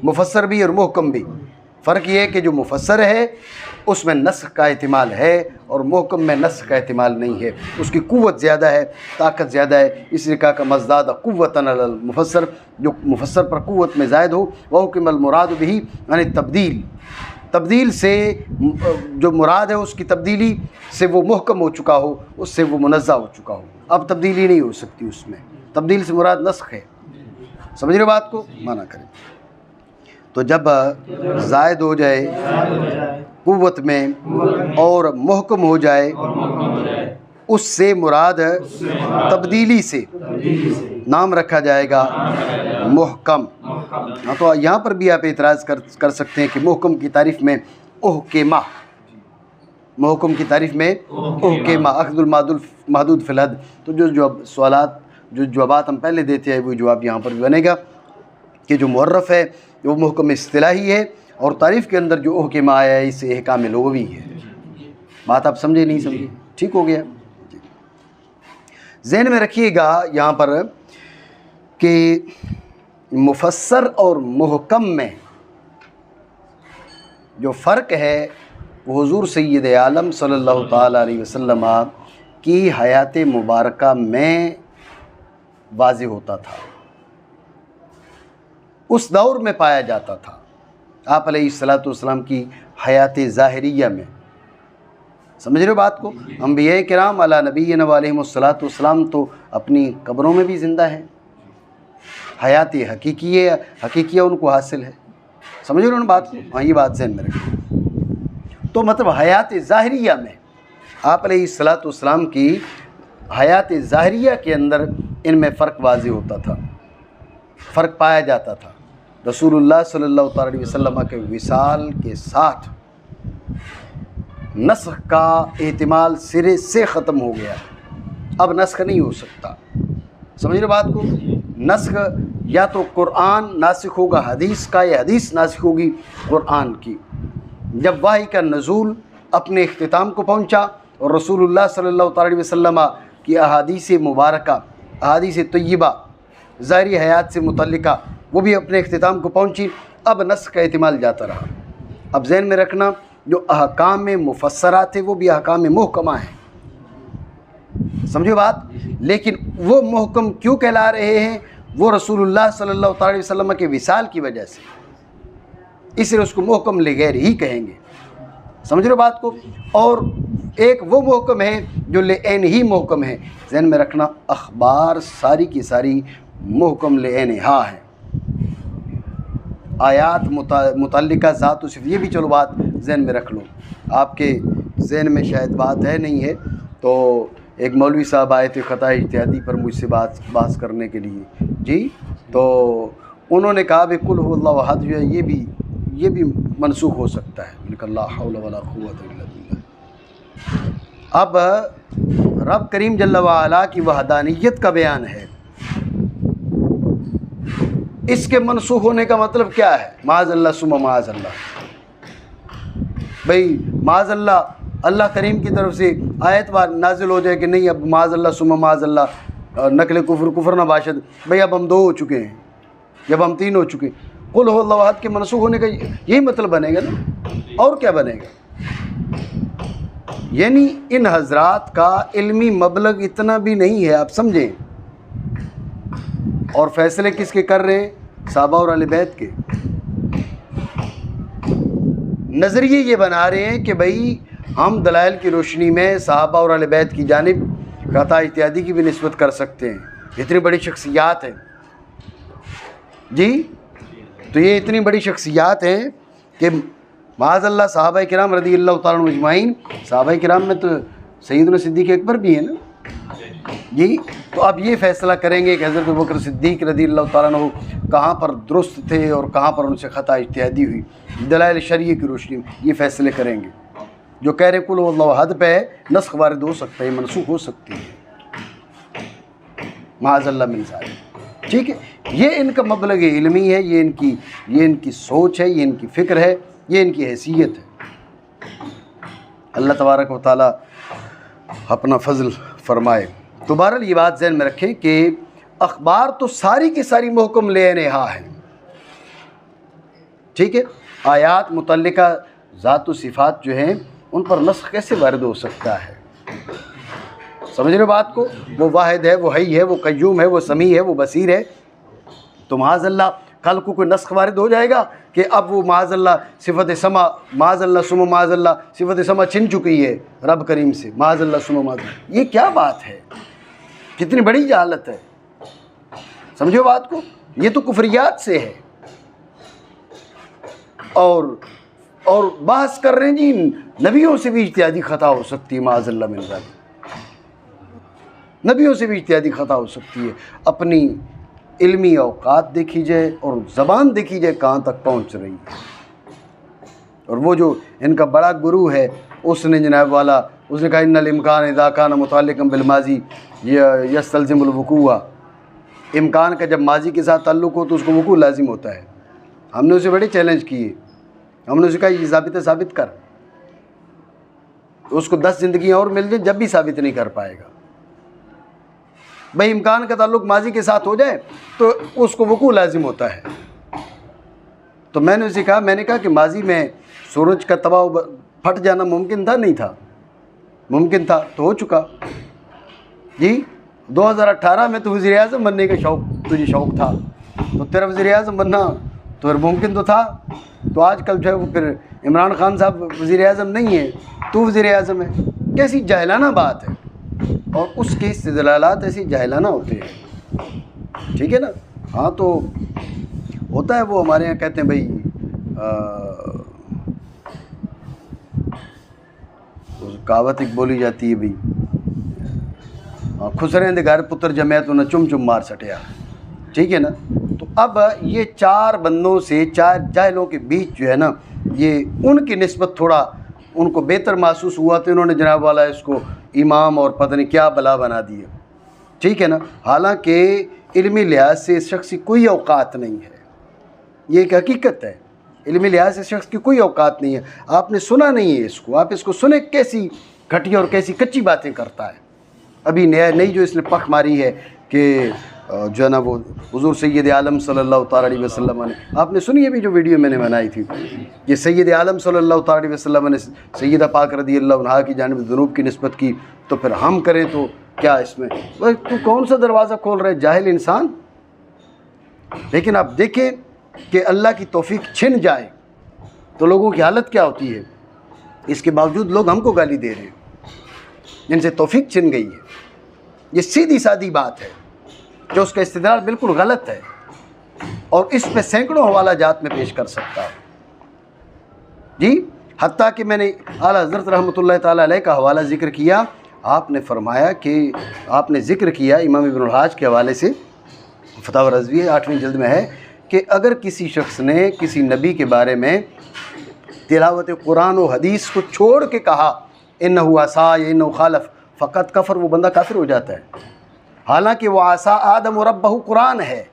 مفسر بھی اور محکم بھی. فرق یہ ہے کہ جو مفسر ہے اس میں نسخ کا احتمال ہے اور محکم میں نسخ کا احتمال نہیں ہے. اس کی قوت زیادہ ہے، طاقت زیادہ ہے. اس لیے کہا کہ مزداد قوتاً علی المفسر، جو مفسر پر قوت میں زائد ہو. وحکم المراد به یعنی تبدیل سے جو مراد ہے اس کی تبدیلی سے وہ محکم ہو چکا ہو، اس سے وہ منزہ ہو چکا ہو. اب تبدیلی نہیں ہو سکتی اس میں. تبدیل سے مراد نسخ ہے. سمجھ رہے بات کو؟ مانا کریں. تو جب زائد ہو جائے قوت میں اور محکم ہو جائے، اس سے مراد تبدیلی سے نام رکھا جائے گا محکم. ہاں تو یہاں پر بھی آپ اعتراض کر سکتے ہیں کہ محکم کی تعریف میں احکمہ، محکم کی تعریف میں احکمہ اخذ المحدود فی الحد. تو جو سوالات جو جوابات ہم پہلے دیتے ہیں وہ جواب یہاں پر بھی بنے گا کہ جو معرف ہے وہ محکم اصطلاحی ہے اور تعریف کے اندر جو احکمہ آیا ہے اسے احکام لغوی ہے. بات آپ سمجھے نہیں سمجھے؟ ٹھیک ہو گیا. ذہن میں رکھیے گا یہاں پر کہ مفسر اور محکم میں جو فرق ہے وہ حضور سید عالم صلی اللہ تعالیٰ علیہ وسلم کی حیات مبارکہ میں واضح ہوتا تھا، اس دور میں پایا جاتا تھا. آپ علیہ الصلوۃ والسلام کی حیات ظاہریہ میں. سمجھ رہے ہو بات کو؟ انبیاء کرام علی نبینا علیہم الصلوۃ والسلام تو اپنی قبروں میں بھی زندہ ہیں، حیات حقیقیہ ان کو حاصل ہے. سمجھ رہے ہو نا بات کو؟ ہاں یہ بات ذہن میں رکھیں. تو مطلب حیات ظاہریہ میں آپ علیہ الصلوۃ والسلام کی حیات ظاہریہ کے اندر ان میں فرق واضح ہوتا تھا، فرق پایا جاتا تھا. رسول اللہ صلی اللہ تعالیٰ علیہ وسلم کے وصال کے ساتھ نسخ کا احتمال سرے سے ختم ہو گیا. اب نسخ نہیں ہو سکتا. سمجھ رہے بات کو؟ نسخ یا تو قرآن ناسخ ہوگا حدیث کا، یا حدیث ناسخ ہوگی قرآن کی. جب وحی کا نزول اپنے اختتام کو پہنچا اور رسول اللہ صلی اللہ تعالیٰ علیہ وسلم کی احادیث مبارکہ، احادیث طیبہ ظاہری حیات سے متعلقہ وہ بھی اپنے اختتام کو پہنچی. اب نسخ کا احتمال جاتا رہا. اب ذہن میں رکھنا جو احکام مفسرات ہیں وہ بھی احکام محکمہ ہیں, سمجھو بات. لیکن وہ محکم کیوں کہلا رہے ہیں؟ وہ رسول اللہ صلی اللہ تعالی وسلم کے وصال کی وجہ سے, اس لیے اس کو محکم لغیر ہی کہیں گے, سمجھ رہے بات کو. اور ایک وہ محکم ہے جو لعین ہی محکم ہے. ذہن میں رکھنا اخبار ساری کی ساری محکم لعین ہا ہیں. آیات متعلقہ ذات و صفات, یہ بھی چلو بات ذہن میں رکھ لو. آپ کے ذہن میں شاید بات ہے نہیں ہے, تو ایک مولوی صاحب آئے تھے خطا اجتہادی پر مجھ سے بات کرنے کے لیے جی, تو انہوں نے کہا کل هو اللہ احد جو ہے یہ بھی منسوخ ہو سکتا ہے. میں نے کہا لا حول ولا قوت الا باللہ. اب رب کریم جل وعلا کی وحدانیت کا بیان ہے, اس کے منسوخ ہونے کا مطلب کیا ہے؟ معاذ اللہ ثم معاذ اللہ. بھئی معاذ اللہ, اللہ کریم کی طرف سے آیت بار نازل ہو جائے کہ نہیں اب معاذ اللہ ثم معاذ اللہ نقل کفر نہ باشد. بھئی اب ہم 2 ہو چکے ہیں, جب ہم 3 ہو چکے, قل هو اللہ احد کے منسوخ ہونے کا یہی مطلب بنے گا نا, اور کیا بنے گا؟ یعنی ان حضرات کا علمی مبلغ اتنا بھی نہیں ہے, آپ سمجھیں. اور فیصلے کس کے کر رہے ہیں؟ صحابہ اور اہل بیت کے. نظریے یہ بنا رہے ہیں کہ بھئی ہم دلائل کی روشنی میں صحابہ اور اہل بیت کی جانب خطا اجتہادی کی بھی نسبت کر سکتے ہیں. اتنی بڑی شخصیات ہیں جی, تو یہ اتنی بڑی شخصیات ہیں کہ معاذ اللہ صحابہ کرام رضی اللہ تعالیٰ عنہ اجمعین, صحابہ کرام میں تو سیدنا صدیق اکبر بھی ہیں نا جی. تو اب یہ فیصلہ کریں گے کہ حضرت ابوبکر صدیق رضی اللہ تعالیٰ عنہ کہاں پر درست تھے اور کہاں پر ان سے خطا اجتہادی ہوئی. دلائل شرعیہ کی روشنی میں یہ فیصلے کریں گے. جو کہہ رہے قل هو اللہ احد پہ نسخ وارد ہو سکتا ہے, منسوخ ہو سکتی ہے, معاذ اللہ من ذالک. ٹھیک ہے, یہ ان کا مبلغ علمی ہے, یہ ان کی سوچ ہے, یہ ان کی فکر ہے, یہ ان کی حیثیت ہے. اللہ تبارک و تعالی اپنا فضل فرمائے. تو بہرحال یہ بات ذہن میں رکھیں کہ اخبار تو ساری کی ساری محکم لعنہا ہیں. ٹھیک ہے, آیات متعلقہ ذات و صفات جو ہیں ان پر نسخ کیسے وارد ہو سکتا ہے؟ سمجھ رہے بات کو. وہ واحد ہے, وہ حی ہے, وہ قیوم ہے, وہ سمیع ہے, وہ بصیر ہے. تو معاذ اللہ کل کو کوئی نسخ وارد ہو جائے گا کہ اب وہ معاذ اللہ صفت سما, معاذ اللہ ثم معاذ اللہ صفت سما چھن چکی ہے رب کریم سے, معاذ اللہ ثم معاذ اللہ. یہ کیا بات ہے؟ کتنی بڑی جہالت ہے. سمجھو بات کو. یہ تو کفریات سے ہے. اور بحث کر رہے ہیں جی نبیوں سے بھی اجتہادی خطا ہو سکتی ہے, معاذ اللہ من ذالک. نبیوں سے بھی اجتہادی خطا ہو سکتی ہے. اپنی علمی اوقات دیکھی جائے اور زبان دیکھی جائے کہاں تک پہنچ رہی ہے. اور وہ جو ان کا بڑا گرو ہے اس نے جناب والا, اس نے کہا ان الامکان اذا کان متعلقا بالماضی یستلزم الوقوع. امکان کا جب ماضی کے ساتھ تعلق ہو تو اس کو وقوع لازم ہوتا ہے. ہم نے اسے بڑے چیلنج کیے, ہم نے اسے کہا یہ ثابت کر. اس کو 10 زندگیاں اور مل جائیں جب بھی ثابت نہیں کر پائے گا. بھئی امکان کا تعلق ماضی کے ساتھ ہو جائے تو اس کو وقوع لازم ہوتا ہے. تو میں نے اسے کہا, میں نے کہا کہ ماضی میں سورج کا تباہ پھٹ جانا ممکن تھا نہیں تھا؟ ممکن تھا, تو ہو چکا جی. 2018 میں تو وزیر اعظم بننے کا تجھے شوق تھا, تو تیرا وزیر اعظم بننا تو پھر ممکن تو تھا. تو آج کل جو ہے وہ پھر عمران خان صاحب وزیر اعظم نہیں ہے, تو وزیر اعظم ہے. کیسی جاہلانہ بات ہے, اور اس کے استدلالات ایسی جاہلانہ ہوتے ہیں. ٹھیک ہے نا. ہاں تو ہوتا ہے, وہ ہمارے یہاں کہتے ہیں بھئی کہاوت ایک بولی جاتی ہے بھئی خسریں دے گھر پتر جمع تو نہ چم چم مار سٹیا. ٹھیک ہے نا. تو اب یہ 4 بندوں سے 4 جاہلوں کے بیچ جو ہے نا, یہ ان کی نسبت تھوڑا ان کو بہتر محسوس ہوا تو انہوں نے جناب والا اس کو امام اور پتہ نہیں کیا بلا بنا دیا. ٹھیک ہے نا. حالانکہ علمی لحاظ سے اس شخص کی کوئی اوقات نہیں ہے, یہ ایک حقیقت ہے. علمی لحاظ سے شخص کی کوئی اوقات نہیں ہے. آپ نے سنا نہیں ہے اس کو, آپ اس کو سنیں کیسی گھٹیا اور کیسی کچی باتیں کرتا ہے. ابھی نئی جو اس نے پخ ماری ہے کہ جو ہے نا وہ حضور سید عالم صلی اللہ تعالیٰ علیہ وسلم نے، آپ نے سنی ابھی جو ویڈیو میں نے بنائی تھی، یہ سید عالم صلی اللہ تعالیٰ علیہ وسلم نے سیدہ پاک رضی اللہ عنہا کی جانب ذنوب کی نسبت کی، تو پھر ہم کریں تو کیا اس میں؟ تو کون سا دروازہ کھول رہے جاہل انسان؟ لیکن آپ دیکھیں کہ اللہ کی توفیق چھن جائے تو لوگوں کی حالت کیا ہوتی ہے۔ اس کے باوجود لوگ ہم کو گالی دے رہے ہیں جن سے توفیق چھن گئی ہے۔ یہ سیدھی سادی بات ہے جو اس کا استدلال بالکل غلط ہے، اور اس پہ سینکڑوں حوالہ جات میں پیش کر سکتا ہوں جی، حتیٰ کہ میں نے اعلیٰ حضرت رحمۃ اللہ تعالیٰ علیہ کا حوالہ ذکر کیا، آپ نے فرمایا کہ آپ نے ذکر کیا امام ابن الحاج کے حوالے سے، فتاوی رضویہ 8ویں جلد میں ہے کہ اگر کسی شخص نے کسی نبی کے بارے میں تلاوت قرآن و حدیث کو چھوڑ کے کہا انہو عصا یا انہو خالف فقط کفر، وہ بندہ کافر ہو جاتا ہے۔ حالانکہ وہ عصا آدم و ربہ قرآن ہے،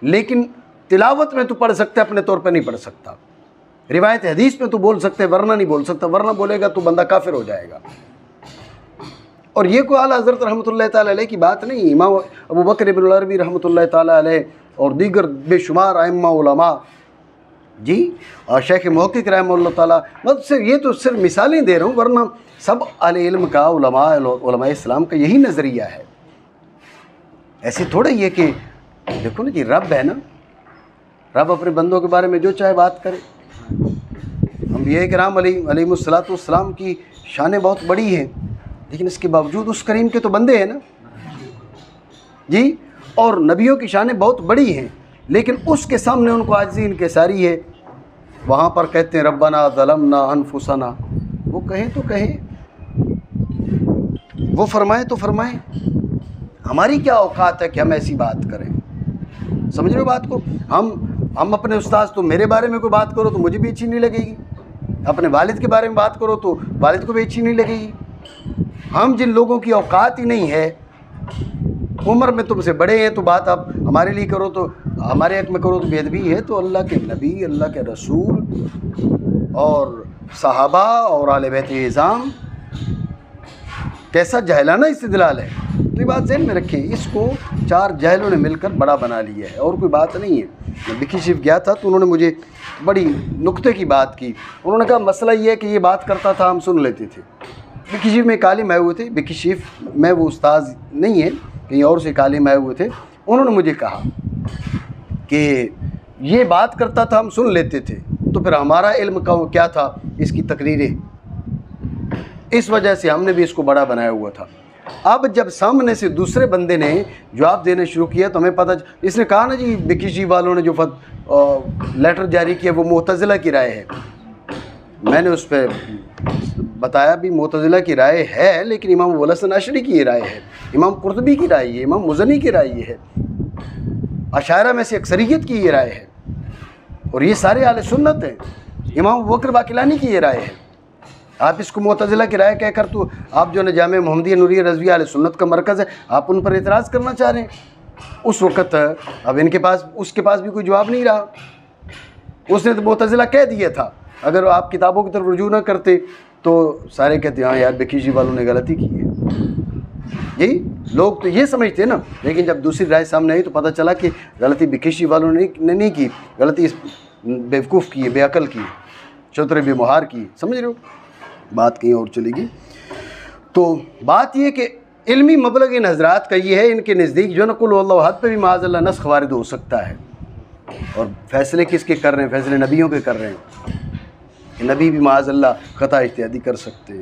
لیکن تلاوت میں تو پڑھ سکتے، اپنے طور پہ نہیں پڑھ سکتا۔ روایت حدیث میں تو بول سکتے، ورنہ نہیں بول سکتا، ورنہ بولے گا تو بندہ کافر ہو جائے گا۔ اور یہ کوئی اعلیٰ حضرت رحمۃ اللہ تعالیٰ علیہ کی بات نہیں، امام ابو بکر ابن العربی رحمۃ اللہ تعالیٰ علیہ اور دیگر بے شمار ائمہ علماء جی، اور شیخ محقق رحمہ اللہ تعالیٰ، مطلب یہ تو صرف مثالیں دے رہا ہوں، ورنہ سب اہل علم کا، علماء اسلام کا یہی نظریہ ہے۔ ایسے تھوڑا یہ کہ دیکھو نا جی، رب ہے نا، رب اپنے بندوں کے بارے میں جو چاہے بات کرے۔ انبیاء کرام علیہم الصلوۃ والسلام کی شانیں بہت بڑی ہیں، لیکن اس کے باوجود اس کریم کے تو بندے ہیں نا جی، اور نبیوں کی شانیں بہت بڑی ہیں، لیکن اس کے سامنے ان کو عاجزی انکساری ہے۔ وہاں پر کہتے ہیں ربنا ظلمنا انفسنا، وہ کہیں تو کہیں، وہ فرمائیں تو فرمائیں، ہماری کیا اوقات ہے کہ ہم ایسی بات کریں؟ سمجھ رہے ہو بات کو؟ ہم اپنے استاذ، تو میرے بارے میں کوئی بات کرو تو مجھے بھی اچھی نہیں لگے گی، اپنے والد کے بارے میں بات کرو تو والد کو بھی اچھی نہیں لگے گی۔ ہم جن لوگوں کی اوقات ہی نہیں ہے، عمر میں تم سے بڑے ہیں، تو بات آپ ہمارے لیے کرو تو ہمارے حق میں کرو تو بے ادبی ہے، تو اللہ کے نبی، اللہ کے رسول اور صحابہ اور اہل بیت اعظام، کیسا جاہلانہ استدلال ہے۔ تو یہ بات ذہن میں رکھیں، اس کو چار جاہلوں نے مل کر بڑا بنا لیا ہے، اور کوئی بات نہیں ہے۔ میں بکی شریف گیا تھا تو انہوں نے مجھے بڑی نقطے کی بات کی، انہوں نے کہا مسئلہ یہ ہے کہ یہ بات کرتا تھا، ہم سن لیتے تھے۔ بکی شریف میں ایک عالم آئے ہوئے تھے، بکی شریف میں وہ استاذ نہیں ہے، کہیں اور سے ایک عالم آئے ہوئے تھے، انہوں نے مجھے کہا کہ یہ بات کرتا تھا، ہم سن لیتے تھے، تو پھر ہمارا علم کا کیا تھا؟ اس کی تقریریں، اس وجہ سے ہم نے بھی اس کو بڑا بنایا ہوا تھا۔ اب جب سامنے سے دوسرے بندے نے جواب دینے شروع کیا تو ہمیں پتہ، اس نے کہا نا جی بکی جی والوں نے جو لیٹر جاری کیا وہ معتزلہ کی رائے ہے۔ میں نے اس پہ بتایا بھی معتزلہ کی رائے ہے، لیکن امام ابو الحسن اشعری کی یہ رائے ہے، امام قرطبی کی رائے ہے، امام مزنی کی رائے یہ ہے، اشاعرہ میں سے اکثریت کی یہ رائے ہے، اور یہ سارے اہل سنت ہیں۔ امام ابو بکر باقلانی کی یہ رائے ہے۔ آپ اس کو معتزلہ کی رائے کہہ کر تو آپ جو ہے جامعہ محمدیہ نوریہ رضویہ اہل سنت کا مرکز ہے، آپ ان پر اعتراض کرنا چاہ رہے ہیں۔ اس وقت اب ان کے پاس، اس کے پاس بھی کوئی جواب نہیں رہا، اس نے تو معتزلہ کہہ دیا تھا۔ اگر آپ کتابوں کی طرف رجوع نہ کرتے تو سارے کہتے ہیں ہاں یار بکی جی والوں نے غلطی کی ہے، یہی لوگ تو یہ سمجھتے ہیں نا۔ لیکن جب دوسری رائے سامنے آئی تو پتہ چلا کہ غلطی بکی جی والوں نے نہیں کی، غلطی اس بیوقوف کی ہے، بے عقل کی، چتر بے مہار کی، سمجھ رہے ہو؟ بات کہیں اور چلے گی۔ تو بات یہ کہ علمی مبلغ ان حضرات کا یہ ہے، ان کے نزدیک جو قل اللہ احد پہ بھی معاذ اللہ نسخ وارد ہو سکتا ہے، اور فیصلے کس کے کر رہے ہیں؟ فیصلے نبیوں کے کر رہے ہیں، کہ نبی بھی معاذ اللہ خطا اجتہادی کر سکتے ہیں،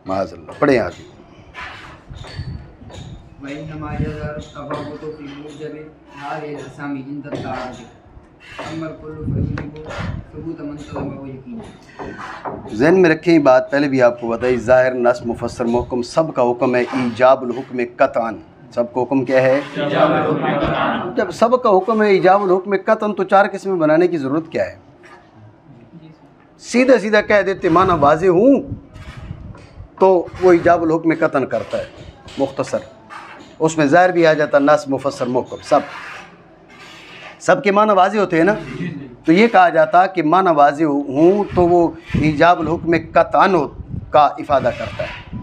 معاذ اللہ۔ پڑھیں آگے۔ وإنما يظهر التفاوت في موجب هذه الأسامي عند التعارض، أما الكل فيوجب ثبوت منتظم ويقين۔ ذہن میں رکھیں یہ بات، پہلے بھی آپ کو بتائی، ظاہر، نص، مفسر، محکم، سب کا حکم ہے ایجاب الحکم قطعاً۔ سب کا حکم کیا ہے؟ ایجاب الحکم قطعاً۔ جب سب کا حکم ہے ایجاب الحکم قطعاً تو چار قسمیں بنانے کی ضرورت کیا ہے؟ سیدھا سیدھا کہہ دیتے معنی واضح ہوں تو وہ ایجاب الحکم قطعاً کرتا ہے، مختصر، اس میں ظاہر بھی آ جاتا، نص، مفسر، محکم، سب کے معنی واضح ہوتے ہیں نا، تو یہ کہا جاتا کہ معنی واضح ہوں تو وہ ایجاب الحکم قطعاً کا افادہ کرتا ہے۔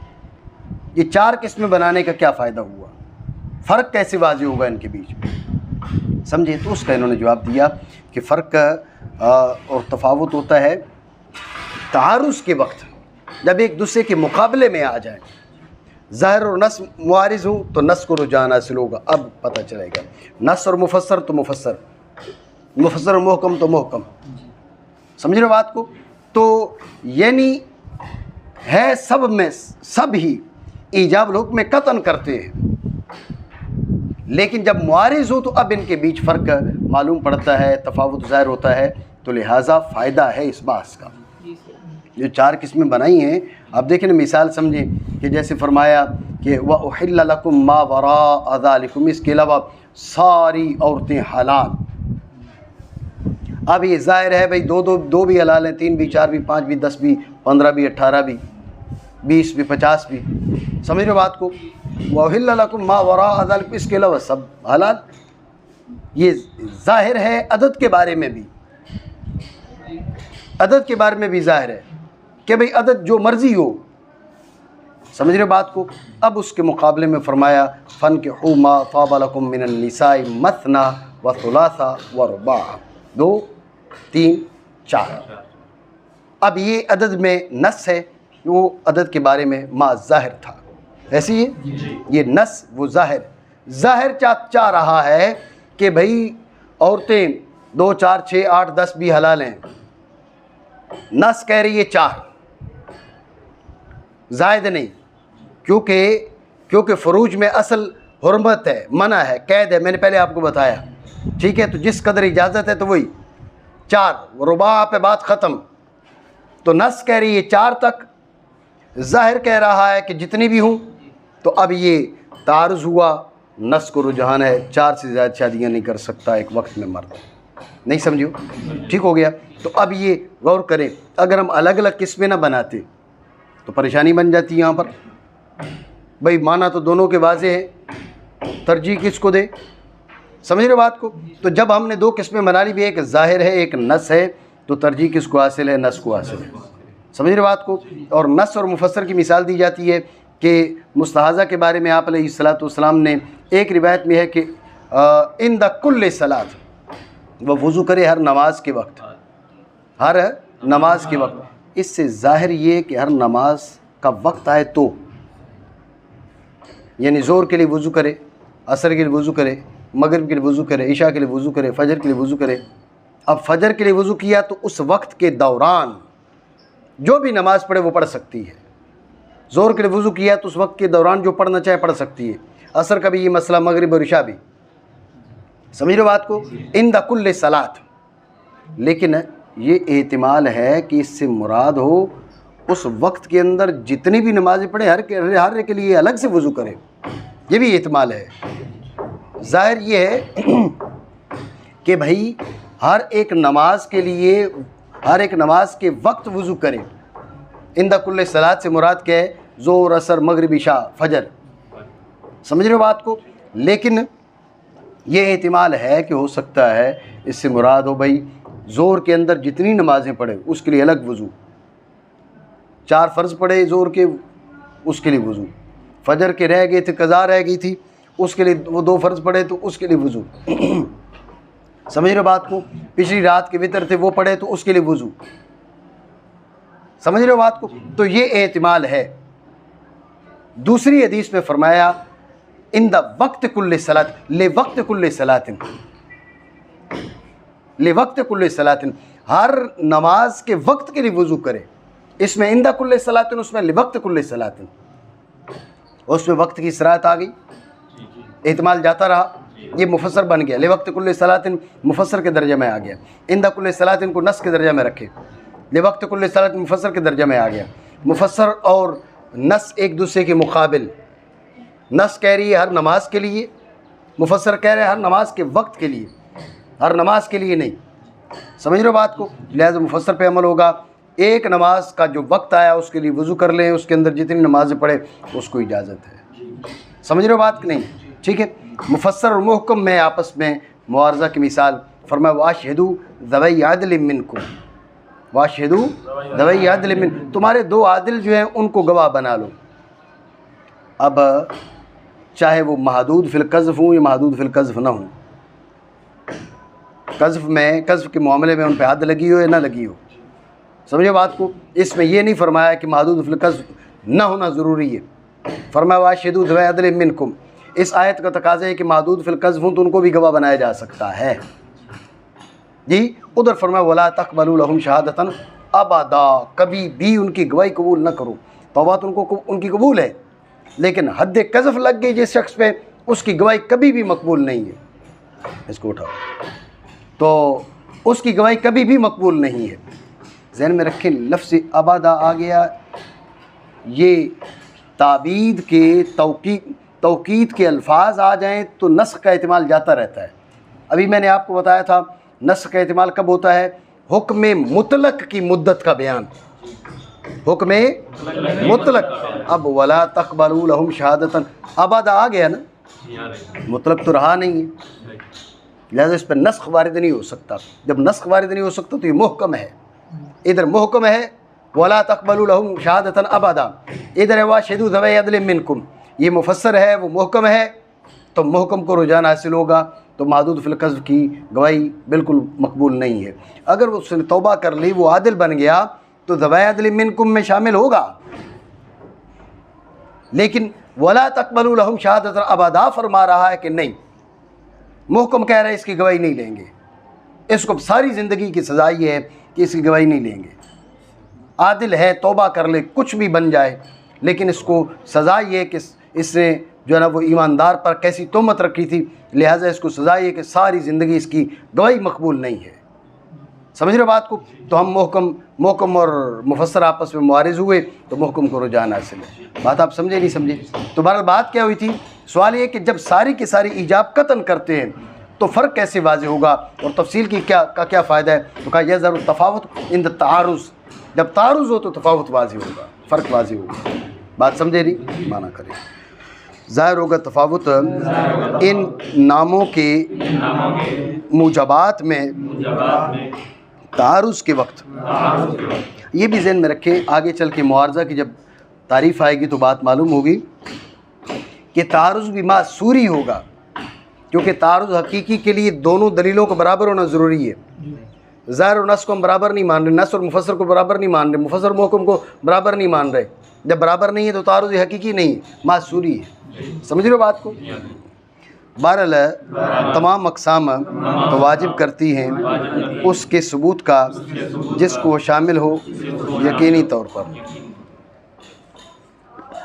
یہ چار قسمیں بنانے کا کیا فائدہ ہوا؟ فرق کیسے واضح ہوگا ان کے بیچ میں؟ سمجھے؟ تو اس کا انہوں نے جواب دیا کہ فرق اور تفاوت ہوتا ہے تعارض کے وقت، جب ایک دوسرے کے مقابلے میں آ جائیں، ظاہر اور نص معارض ہوں تو نص کو رجحان حاصل ہوگا، اب پتہ چلے گا، نص اور مفسر تو مفسر، مفسر اور محکم تو محکم، سمجھ رہے بات کو؟ تو یعنی ہے سب میں سب ہی ایجاب الحکم قطعاً کرتے ہیں، لیکن جب معارض ہو تو اب ان کے بیچ فرق معلوم پڑتا ہے، تفاوت ظاہر ہوتا ہے، تو لہٰذا فائدہ ہے اس بحث کا۔ جو 4 قسمیں بنائی ہیں، اب دیکھیں نا مثال سمجھیں کہ جیسے فرمایا کہ وَأُحِلَّ لَكُم مَّا وَرَاءَ ذَلِكُمْ، اس کے علاوہ ساری عورتیں حلال۔ اب یہ ظاہر ہے بھائی دو بھی حلال ہیں، 3 بھی، 4 بھی، 5 بھی، 10 بھی، 15 بھی، 18 بھی، 20 بھی، 50 بھی، سمجھ رہے بات کو؟ وَأُحِلَّ لَكُم مَّا وَرَاءَ ذَلِكُمْ، اس کے علاوہ سب حلال۔ یہ ظاہر ہے عدد کے بارے میں بھی، عدد کے بارے میں بھی ظاہر ہے کہ بھئی عدد جو مرضی ہو، سمجھ رہے بات کو؟ اب اس کے مقابلے میں فرمایا فَانكِحُوا مَا طَابَ لَكُم مِّنَ النِّسَاءِ مَثْنَىٰ وَثُلَاثَ وَرُبَاعَ، 2 3 4۔ اب یہ عدد میں نص ہے، وہ عدد کے بارے میں ما ظاہر تھا، ایسے ہی یہ نص وہ ظاہر چاہ رہا ہے کہ بھئی عورتیں 2 4 6 8 10 بھی حلال ہیں، نص کہہ رہی ہے 4، زائد نہیں، کیونکہ فروج میں اصل حرمت ہے، منع ہے، قید ہے، میں نے پہلے آپ کو بتایا، ٹھیک ہے؟ تو جس قدر اجازت ہے تو وہی 4، رباع پہ بات ختم، تو نص کہہ رہی ہے 4 تک، ظاہر کہہ رہا ہے کہ جتنی بھی ہوں، تو اب یہ تعارض ہوا، نص کو رجحان ہے 4 سے زیادہ شادیاں نہیں کر سکتا ایک وقت میں مرد، نہیں سمجھو؟ ٹھیک ہو گیا؟ تو اب یہ غور کریں، اگر ہم الگ الگ قسمیں نہ بناتے تو پریشانی بن جاتی یہاں پر، بھئی معنی تو دونوں کے واضح ہے، ترجیح کس کو دے؟ سمجھ رہے بات کو؟ تو جب ہم نے 2 قسمیں بنا لی، بھی ایک ظاہر ہے ایک نص ہے، تو ترجیح کس کو حاصل ہے؟ نص کو حاصل ہے، سمجھ رہے بات کو؟ اور نص اور مفسر کی مثال دی جاتی ہے کہ مستحاضہ کے بارے میں آپ علیہ الصلوۃ والسلام نے ایک روایت میں ہے کہ عند کل صلاۃ، وہ وضو کرے ہر نماز کے وقت، ہر نماز کے وقت۔ اس سے ظاہر یہ کہ ہر نماز کا وقت آئے تو، یعنی ظہر کے لیے وضو کرے، عصر کے لیے وضو کرے، مغرب کے لیے وضو کرے، عشاء کے لیے وضو کرے، فجر کے لیے وضو کرے۔ اب فجر کے لیے وضو کیا تو اس وقت کے دوران جو بھی نماز پڑھے وہ پڑھ سکتی ہے، ظہر کے لیے وضو کیا تو اس وقت کے دوران جو پڑھنا چاہے پڑھ سکتی ہے، عصر کا بھی یہ مسئلہ، مغرب اور عشاء بھی، سمجھ رہے بات کو؟ عند کل صلاۃ۔ لیکن یہ احتمال ہے کہ اس سے مراد ہو اس وقت کے اندر جتنی بھی نمازیں پڑھے ہر کے لیے الگ سے وضو کرے، یہ بھی احتمال ہے۔ ظاہر یہ ہے کہ بھائی ہر ایک نماز کے لیے ہر ایک نماز کے وقت وضو کرے، عند کل صلاۃ سے مراد کیا ہے؟ ظہر، عصر، مغرب، عشاء، فجر، سمجھ رہے ہو بات کو؟ لیکن یہ احتمال ہے کہ ہو سکتا ہے اس سے مراد ہو بھائی ظہر کے اندر جتنی نمازیں پڑھے اس کے لیے الگ وضو، 4 فرض پڑھے ظہر کے اس کے لیے وضو، فجر کے رہ گئے تھے، قضا رہ گئی تھی اس کے لیے وہ 2 فرض پڑھے تو اس کے لیے وضو، سمجھ رہے بات کو؟ پچھلی رات کے وتر تھے وہ پڑھے تو اس کے لیے وضو، سمجھ رہے بات کو؟ تو یہ احتمال ہے۔ دوسری حدیث میں فرمایا عند وقت کل صلاۃ، لوقت کل صلاۃ، لوقت کل صلاۃ، ہر نماز کے وقت کے لیے وضو کرے، اس میں عند کل صلاۃ، اس میں لوقت کل صلاۃ، اس میں وقت کی صراحت آ گئی، احتمال جاتا رہا، یہ مفسر بن گیا، لوقت کل صلاۃ مفسر کے درجے میں آ گیا، عند کل صلاۃ کو نص کے درجے میں رکھے، لوقت کل صلاۃ مفسر کے درجے میں آ گیا۔ مفسر اور نص ایک دوسرے کے مقابل، نص کہہ رہی ہے ہر نماز کے لیے، مفسر کہہ رہے ہیں ہر نماز کے وقت کے لیے، ہر نماز کے لیے نہیں، سمجھ رہے ہو بات کو؟ لہٰذا مفسر پہ عمل ہوگا، ایک نماز کا جو وقت آیا اس کے لیے وضو کر لیں، اس کے اندر جتنی نمازیں پڑھے اس کو اجازت ہے، سمجھ رہے ہو بات کہ نہیں؟ ٹھیک ہے؟ مفسر اور محکم میں آپس میں معارضہ کی مثال فرمایا واشہدوا ذوی عدل منکم، واشہدوا ذوی عدل منکم، تمہارے 2 عادل جو ہیں ان کو گواہ بنا لو۔ اب چاہے وہ محدود فی القذف ہوں یا محدود فی القذف نہ ہوں. قذف کے معاملے میں ان پہ حد لگی ہو یا نہ لگی ہو. سمجھے بات کو؟ اس میں یہ نہیں فرمایا کہ محدود فی القذف نہ ہونا ضروری ہے. فرمایا واشہدوا ذوی عدل منکم. اس آیت کا تقاضا ہے کہ محدود فی القذف ہوں تو ان کو بھی گواہ بنایا جا سکتا ہے. جی ادھر فرمایا ولا تقبلوا لهم شہادۃ ابدا. کبھی بھی ان کی گواہی قبول نہ کرو. توبہ ان کی قبول ہے لیکن حد قذف لگ گئی جس شخص پہ اس کی گواہی کبھی بھی مقبول نہیں ہے. اس کو اٹھاؤ. تو اس کی گواہی کبھی بھی مقبول نہیں ہے. ذہن میں رکھیں لفظ ابدا آ گیا. یہ تعبید کے توقید کے الفاظ آ جائیں تو نسخ کا احتمال جاتا رہتا ہے. ابھی میں نے آپ کو بتایا تھا نسخ کا احتمال کب ہوتا ہے؟ حکم مطلق کی مدت کا بیان. حکم مطلق. اب ولا تقبلوا لهم شہادۃ ابدا آ گیا نا, مطلق تو رہا نہیں ہے, لہذا اس پہ نسخ وارد نہیں ہو سکتا. جب نسخ وارد نہیں ہو سکتا تو یہ محکم ہے. ادھر محکم ہے ولا تقبلوا لهم شہادۃ ابدا, ادھر ہے واشہدوا ذوی عدل منکم. یہ مفسر ہے وہ محکم ہے تو محکم کو رجحان حاصل ہوگا تو محدود فی القذف کی گواہی بالکل مقبول نہیں ہے. اگر اس نے توبہ کر لی وہ عادل بن گیا تو ذوی عدل منکم میں شامل ہوگا. لیکن ولا تقبلوا لهم شہادۃ ابدا فرما رہا ہے کہ نہیں, محکم کہہ رہا ہے اس کی گواہی نہیں لیں گے. اس کو ساری زندگی کی سزا یہ ہے کہ اس کی گواہی نہیں لیں گے. عادل ہے توبہ کر لے کچھ بھی بن جائے لیکن اس کو سزا یہ ہے کہ اس نے جو ہے نا وہ ایماندار پر کیسی تہمت رکھی تھی, لہٰذا اس کو سزا یہ کہ ساری زندگی اس کی گواہی مقبول نہیں ہے. سمجھ رہے بات کو؟ تو ہم محکم اور مفسر آپس میں معارض ہوئے تو محکم کو رجحان حاصل ہے. بات آپ سمجھے نہیں سمجھے؟ تو بہرحال بات کیا ہوئی تھی؟ سوال یہ کہ جب ساری کی ساری ایجاب قطعاً کرتے ہیں تو فرق کیسے واضح ہوگا اور تفصیل کی کیا فائدہ ہے؟ تو کہا یہ ضرور تفاوت عند تعارض. جب تعارض ہو تو تفاوت واضح ہوگا, فرق واضح ہوگا. بات سمجھے نہیں؟ معنی کریں. ظاہر ہوگا تفاوت ان ناموں کے موجبات میں تعارض کے وقت. یہ بھی ذہن میں رکھیں, آگے چل کے معارضہ کی جب تعریف آئے گی تو بات معلوم ہوگی کہ تعارض بھی معصوری ہوگا, کیونکہ تعارض حقیقی کے لیے دونوں دلیلوں کو برابر ہونا ضروری ہے. ظاہر و نص کو ہم برابر نہیں مان رہے, نص اور مفسر کو برابر نہیں مان رہے, مفسر محکم کو برابر نہیں مان رہے. جب برابر نہیں ہے تو تعارض حقیقی نہیں ہے, معصوری ہے. سمجھ رہے ہو بات کو؟ بہرحال تمام اقسام تو واجب کرتی ہیں اس کے ثبوت کا جس کو شامل ہو یقینی طور پر.